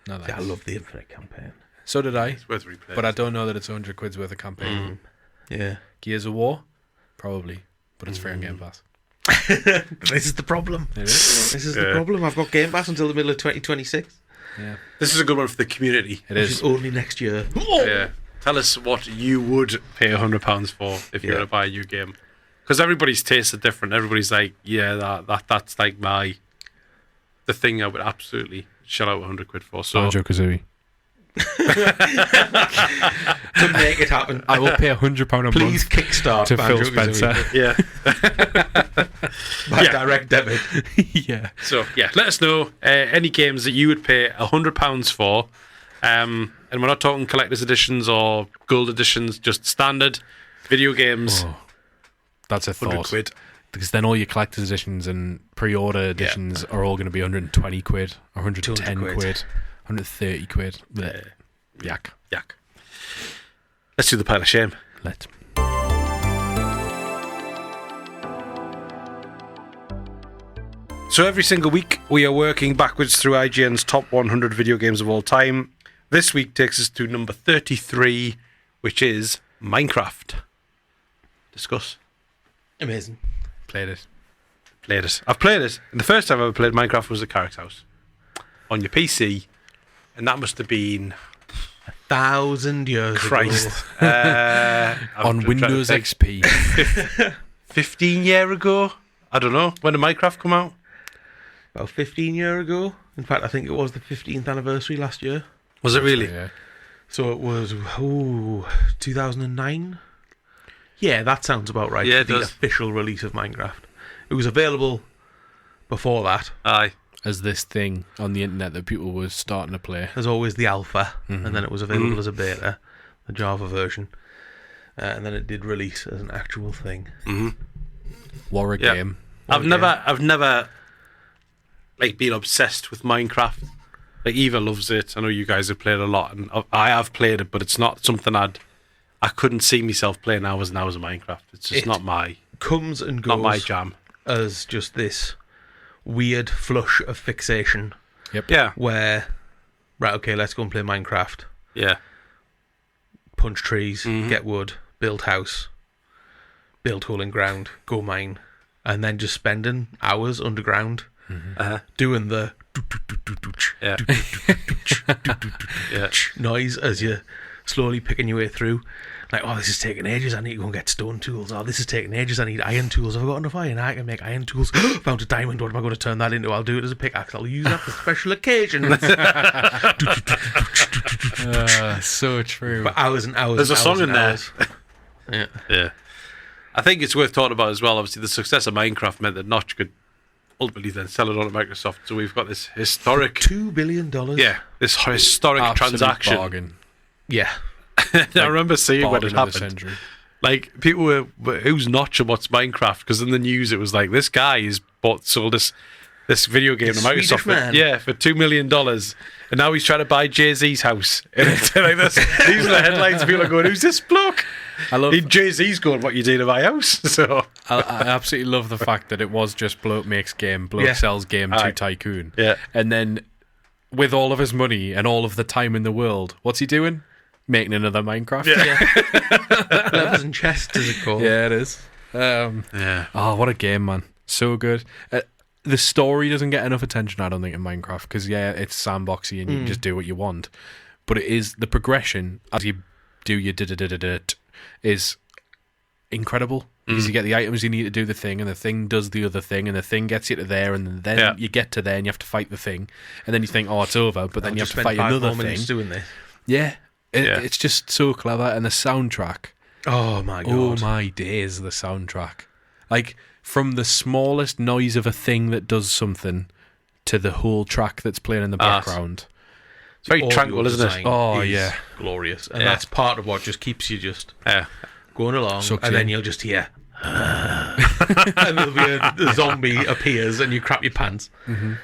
No thanks. Yeah, I love the Infinite campaign. So did I. It's worth replaying. But I don't know that it's 100 quid's worth of campaign. Yeah. Gears of War? Probably. But it's free on Game Pass. This is the problem. It is. This is the problem. I've got Game Pass until the middle of 2026. Yeah. This is a good one for the community. It Which is. is only next year. Yeah. Tell us what you would pay £100 for if you were to buy a new game. Because everybody's tastes are different. Everybody's like, yeah, that's like the thing I would absolutely shell out 100 quid for. So Banjo-Kazooie. To make it happen. I will pay £100 a Please month kickstart to Phil Banjo-Kazooie Spencer. yeah. by direct debit. Yeah. So yeah, let us know any games that you would pay £100 for. And we're not talking collector's editions or gold editions, just standard video games. Oh, that's a 100 thought. quid. Because then all your collector's editions and pre-order editions are all going to be 120 quid, 110 200 quid, 130 quid. Blech. Yak. Yak. Let's do the pile of shame. Let's. So every single week we are working backwards through IGN's top 100 video games of all time. This week takes us to number 33, which is Minecraft. Discuss. Amazing. Played it. Played it. I've played it. And the first time I ever played Minecraft was at Carrick's house on your PC, and that must have been 1,000 years Christ. ago. On Windows XP. 15 year ago. I don't know. When did Minecraft come out? About 15 years ago. In fact, I think it was the 15th anniversary last year. Was it really? Yeah. So it was 2009. Yeah, that sounds about right. Yeah, it for the does. official release of Minecraft. It was available before that. Aye. As this thing on the internet that people were starting to play. There's always the alpha, and then it was available as a beta, the Java version, and then it did release as an actual thing. War a Yeah. game. I've never like been obsessed with Minecraft. Like Eva loves it. I know you guys have played a lot, and I have played it, but it's not something I couldn't see myself playing hours and hours of Minecraft. It's just not my Comes and not my goes jam. as just this weird flush of fixation Yeah, where, right, okay, let's go and play Minecraft. yeah, Punch trees, get wood, build house, build hole in ground, go mine, and then just spending hours underground doing the yeah, yeah. noise as you're slowly picking your way through. Like, oh, this is taking ages. I need to go and get stone tools. Oh, this is taking ages. I need iron tools. Have I got enough iron? I can make iron tools. Found a diamond. What am I going to turn that into? I'll do it as a pickaxe. I'll use that for special occasions. So true. For hours and hours. There's a and song hours in and there. hours. Yeah. Yeah. I think it's worth talking about as well. Obviously, the success of Minecraft meant that Notch could ultimately then sell it on to Microsoft. So we've got this historic, $2 billion. this historic Absolute transaction. bargain. Yeah. I remember seeing when it Bargain of the happened. century. Like, people were who's Notch and what's Minecraft? Because in the news it was like, this guy has sold this this video game to Swedish Microsoft. man. Yeah, for $2 million. And now he's trying to buy Jay-Z's house. And it's like this. These are the headlines. People are going, who's this bloke? I love. Jay-Z's going, what you doing to my house? So I absolutely love the fact that it was just bloke makes game, bloke Yeah. sells game to Aye. tycoon. Yeah. And then with all of his money and all of the time in the world, what's he doing? Making another Minecraft. Yeah. Levels and chests, is it called? Yeah, it is. Yeah. Oh, what a game, man. So good. The story doesn't get enough attention, I don't think, in Minecraft, because, yeah, it's sandboxy and you can just do what you want. But it is the progression as you do your is incredible. Because you get the items you need to do the thing, and the thing does the other thing, and the thing gets you to there, and then you get to there, and you have to fight the thing. And then you think, oh, it's over, but then you have to fight another thing. Doing this. Yeah. It's just so clever. And the soundtrack. Oh my god. Oh my days, the soundtrack. Like, from the smallest noise of a thing that does something to the whole track that's playing in the background. It's very Audio tranquil, isn't it? design Oh, is yeah. glorious. And Yeah. that's part of what just keeps you just Yeah. going along. Sucks and then in. you'll just hear and there'll be a zombie appears and you crap your pants. And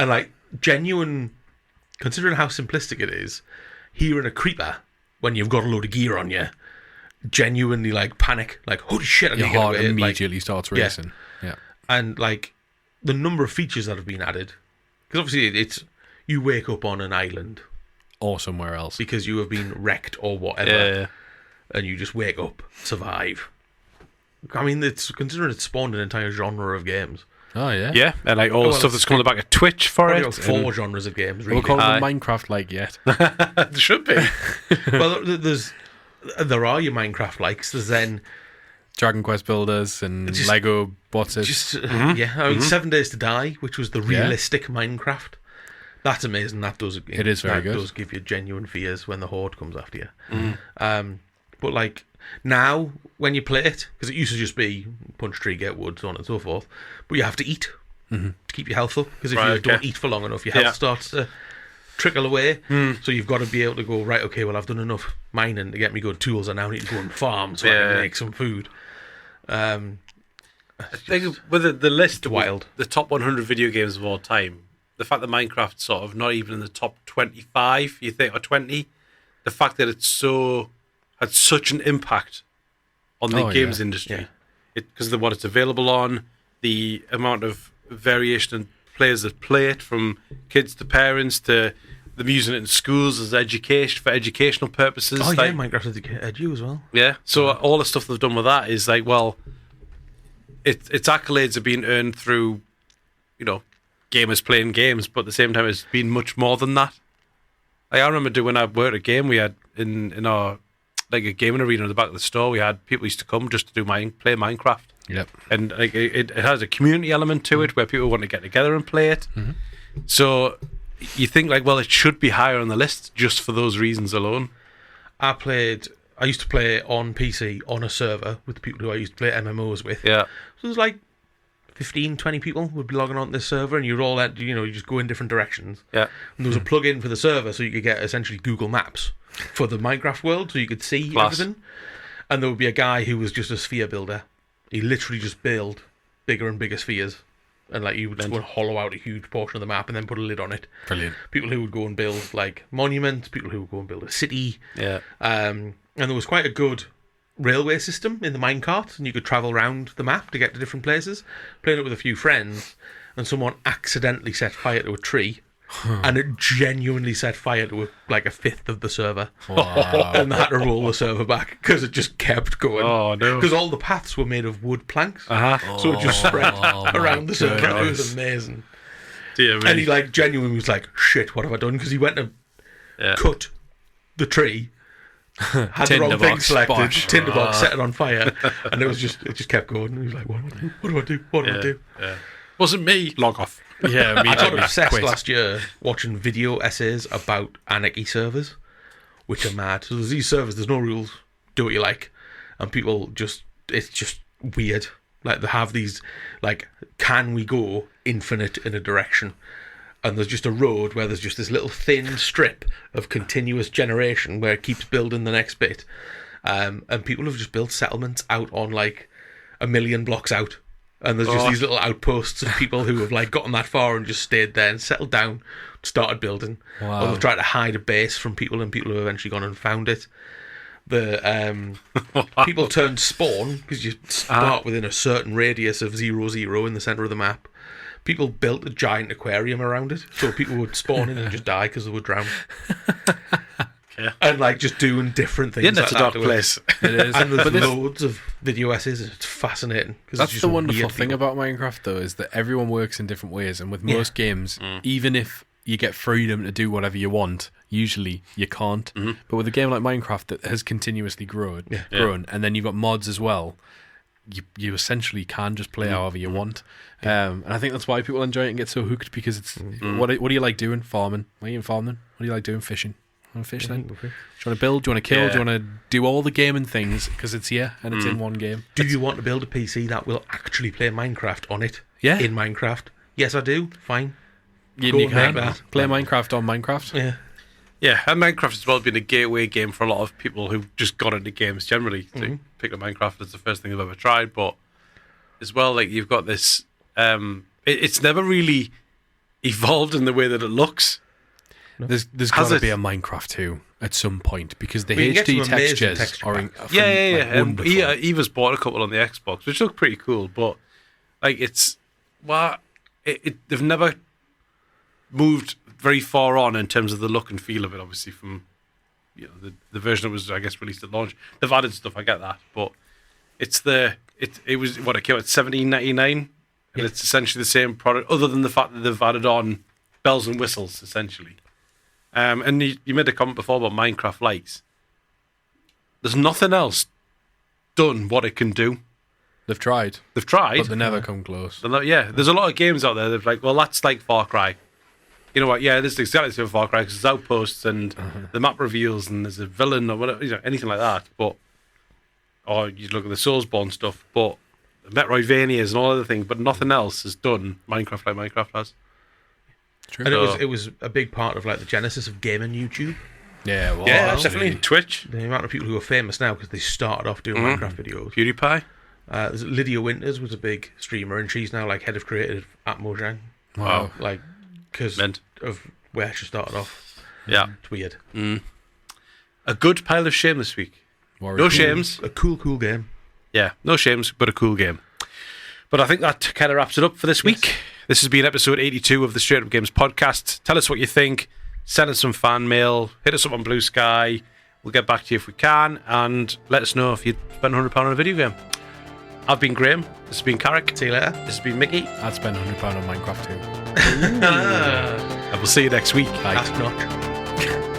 like, genuine, considering how simplistic it is, hearing a creeper when you've got a load of gear on you, genuinely like panic, like holy shit, I need Your to get heart away. Like, immediately starts racing. Yeah. and like the number of features that have been added, because obviously it's you wake up on an island Or somewhere else. because you have been wrecked or whatever, Yeah. and you just wake up, survive. I mean, it's considering it's spawned an entire genre of games. Oh, yeah. Yeah. And like all the Well, stuff that's coming back at Twitch for Probably it. about 4 genres of games, We'll really. call Aye. them Minecraft like yet. It should be. Well, there are your Minecraft likes. There's then Dragon Quest Builders and Just- Lego what's it? just yeah, I mean, 7 Days to Die, which was the realistic Minecraft. That's amazing. That does It is very good. Does give you genuine fears when the horde comes after you. But like now, when you play it, because it used to just be punch tree, get wood, so on and so forth, but you have to eat to keep your health up. Because if Right, you okay. don't eat for long enough, your health starts to trickle away. So you've got to be able to go, right, okay, well, I've done enough mining to get me good tools. I now need to go and farm so I Yeah. can make some food. I think with the list, wild. the top 100 video games of all time, the fact that Minecraft's sort of not even in the top 25, you think, or 20, the fact that it's had such an impact on the Oh, games yeah. industry, because of what it's available on, the amount of variation in players that play it, from kids to parents to them using it in schools as education for educational purposes. Oh, like, yeah, Minecraft had you as well. yeah. So all the stuff they've done with that is like, well, its accolades are being earned through, gamers playing games, but at the same time, it's been much more than that. Like, I remember when I worked a game, we had in our like a gaming arena in the back of the store, we had people used to come just to do play Minecraft, Yep. and like it has a community element to it where people want to get together and play it. So you think like, well, it should be higher on the list just for those reasons alone. I used to play on PC on a server with the people who I used to play MMOs with. Yeah. So there's like 15, 20 people would be logging on this server, and you're all you just go in different directions. Yeah. And there was a plug-in for the server, so you could get essentially Google Maps for the Minecraft world, so you could see Class. everything. And there would be a guy who was just a sphere builder. He literally just built bigger and bigger spheres, and like you would just go and hollow out a huge portion of the map and then put a lid on it. Brilliant. People who would go and build like monuments, people who would go and build a city. Yeah. And there was quite a good railway system in the minecart, and you could travel around the map to get to different places. Playing it with a few friends, and someone accidentally set fire to a tree, and it genuinely set fire to like a fifth of the server. Wow. And they had to roll the server back because it just kept going. Oh no. Because all the paths were made of wood planks, Uh-huh. so it just spread my around the server. It was goodness. amazing. Dear And he me. like genuinely was like, "Shit, what have I done?" Because he went to Yeah. cut the tree, had the wrong thing Tinderbox, selected, bosh. tinderbox, set it on fire, and it just kept going. And he was like, "What do I do? What do I do?" Yeah. Wasn't me. Log off. Yeah, I got immediately obsessed quit. last year watching video essays about anarchy servers, which are mad. So there's these servers, there's no rules, do what you like, and people it's just weird. Like they have these, like, can we go infinite in a direction? And there's just a road where there's just this little thin strip of continuous generation where it keeps building the next bit. And people have just built settlements out on like 1 million blocks out. And there's just these little outposts of people who have like gotten that far and just stayed there and settled down, started building. Wow. Or they've tried to hide a base from people, and people have eventually gone and found it. The people turn spawn because you start within a certain radius of 0, in the center of the map. People built a giant aquarium around it, so people would spawn in and just die because they would drown. And like just doing different things. The internet's like a dark place. It is. And there's loads of video essays, and it's fascinating. That's the wonderful thing about Minecraft, though, is that everyone works in different ways. And with most games, even if you get freedom to do whatever you want, usually you can't. But with a game like Minecraft that has continuously grown, and then you've got mods as well, you essentially can just play however you want. And I think that's why people enjoy it and get so hooked, because it's what do you like doing? Farming. Why are you farming? What do you like doing? Fishing. Want to fish then? Do you want to build? Do you want to kill? Do you want to do all the gaming things? Because it's here and it's in one game. Do you want to build a PC that will actually play Minecraft on it? Yeah. In Minecraft? Yes, I do. Fine. You Go can make that. play Minecraft on Minecraft. Yeah. Yeah, and Minecraft has well been a gateway game for a lot of people who've just got into games generally. To pick up Minecraft as the first thing they've ever tried, but as well, like you've got this. It's never really evolved in the way that it looks. There's got to be a Minecraft 2 at some point, because the you can get HD some amazing textures texture are packs. wonderful. Eva's bought a couple on the Xbox, which look pretty cool, but like they've never moved very far on in terms of the look and feel of it. Obviously, from the version that was, I guess, released at launch, they've added stuff. I get that, but it was what it came at $17.99, and it's essentially the same product, other than the fact that they've added on bells and whistles, essentially. And you made a comment before about Minecraft lights. There's nothing else done what it can do. They've tried, but they never come close. There's a lot of games out there that are like, well, that's like Far Cry. You know what? Yeah, this is exactly the same Far Cry, because there's outposts and the map reveals and there's a villain or whatever, anything like that. Or you look at the Soulsborne stuff, but Metroidvanias and all other things, but nothing else has done Minecraft like Minecraft has. True. And it was a big part of like the genesis of gaming YouTube. Yeah, well, definitely. Twitch. The amount of people who are famous now because they started off doing Minecraft videos. PewDiePie. Lydia Winters was a big streamer, and she's now like head of creative at Mojang. Wow. Like, because of where she started off. Yeah. It's weird. A good pile of shame this week. Warrior. No shames. A cool game. Yeah, no shames, but a cool game. But I think that kind of wraps it up for this week. This has been episode 82 of the Straight Up Games podcast. Tell us what you think. Send us some fan mail. Hit us up on Blue Sky. We'll get back to you if we can. And let us know if you'd spend £100 on a video game. I've been Graham. This has been Carrick. See you later. This has been Mickey. I'd spend £100 on Minecraft too. And we'll see you next week. Bye. Ask not.